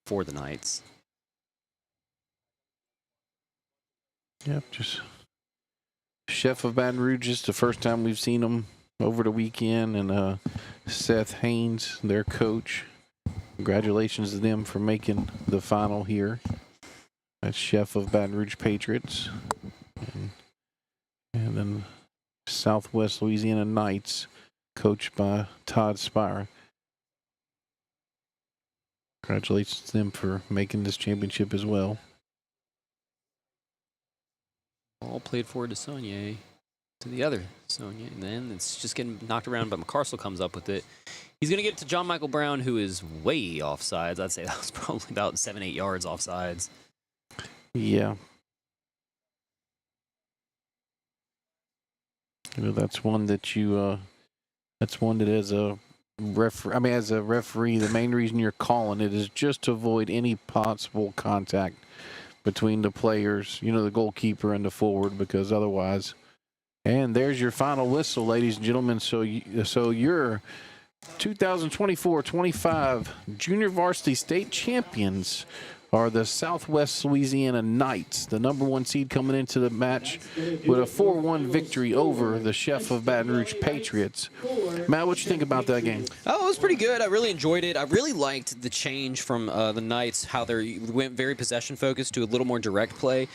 for the Knights. Yep, just Chef of Baton Rouge. Just the first time we've seen him over the weekend, and Seth Haynes, their coach. Congratulations to them for making the final here. That's Chef of Baton Rouge Patriots. And then Southwest Louisiana Knights, coached by Todd Spire. Congratulations to them for making this championship as well. Ball played forward to Saunier, to the other Saunier, and then it's just getting knocked around, but McCarcel comes up with it. He's going to get it to John Michael Brown, who is way offsides. I'd say that was probably about 7-8 yards offsides. Yeah. You know, that's one that as a referee, the main reason you're calling it is just to avoid any possible contact between the players, the goalkeeper and the forward, because otherwise. And there's your final whistle, ladies and gentlemen. So your 2024-25 Junior Varsity State Champions are the Southwest Louisiana Knights, the #1 seed coming into the match with a 4-1 victory over the Chef of Baton Rouge Patriots. Matt, what you think about that game? Oh, it was pretty good. I really enjoyed it. I really liked the change from the Knights, how they went very possession-focused to a little more direct play.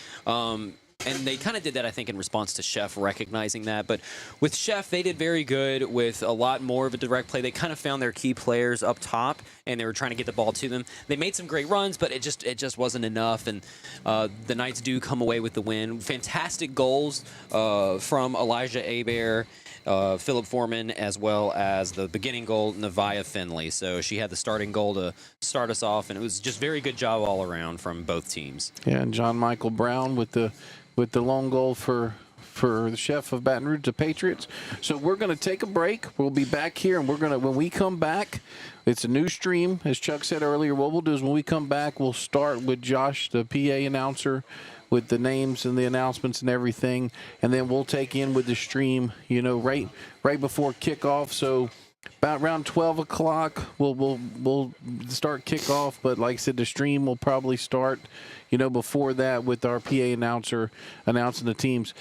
And they kind of did that, I think, in response to Chef recognizing that. But with Chef, they did very good with a lot more of a direct play. They kind of found their key players up top, and they were trying to get the ball to them. They made some great runs, but it just wasn't enough. And the Knights do come away with the win. Fantastic goals from Elijah Hebert, Philip Foreman, as well as the beginning goal, Nevaeh Finley. So she had the starting goal to start us off, and it was just very good job all around from both teams. Yeah, and John Michael Brown with the long goal for the Chef of Baton Rouge, the Patriots. So we're going to take a break. We'll be back here, and when we come back, it's a new stream, as Chuck said earlier. What we'll do is when we come back, we'll start with Josh, the PA announcer, with the names and the announcements and everything, and then we'll take in with the stream, right before kickoff. So about around 12 o'clock, we'll start kickoff. But like I said, the stream will probably start, before that, with our PA announcer announcing the teams.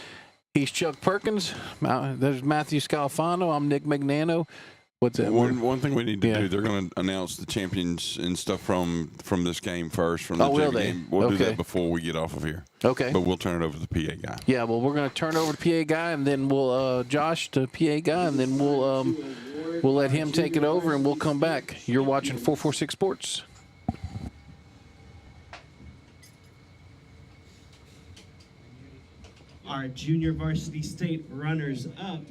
He's Chuck Perkins. There's Matthew Scalfano. I'm Nick Magnano. What's that? One thing we need to do, they're going to announce the champions and stuff from this game first. From the will they? game. We'll do that before we get off of here. Okay. But we'll turn it over to the PA guy. Yeah, well, we're going to turn over to the PA guy, and then we'll Josh, the PA guy, and then we'll let him take it over, and we'll come back. You're watching 446 Sports. Our junior varsity state runners-up,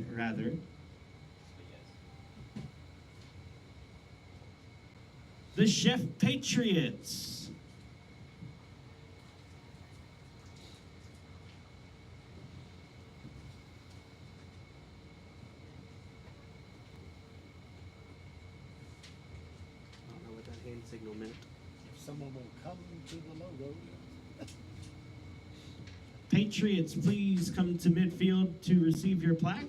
the Chef Patriots. I don't know what that hand signal meant. Someone will come to the logo. Patriots, please come to midfield to receive your plaque.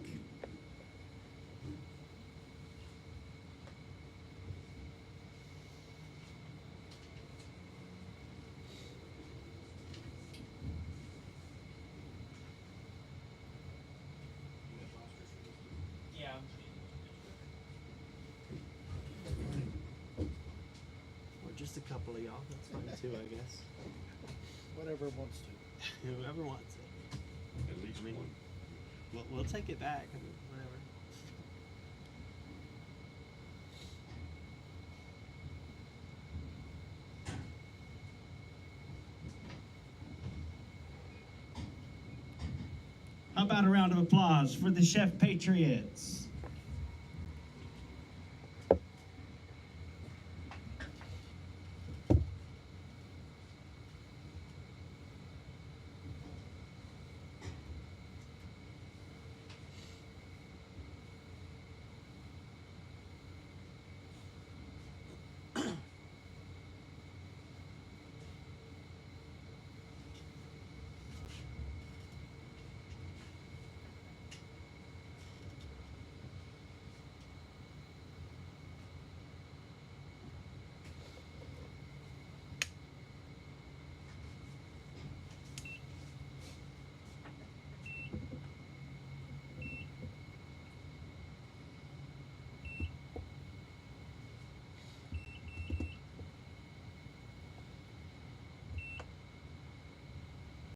Or just a couple of y'all, that's fine too, I guess. Whatever wants to. Whoever wants it. At least one. We'll take it back. Whatever. How about a round of applause for the Chef Patriots?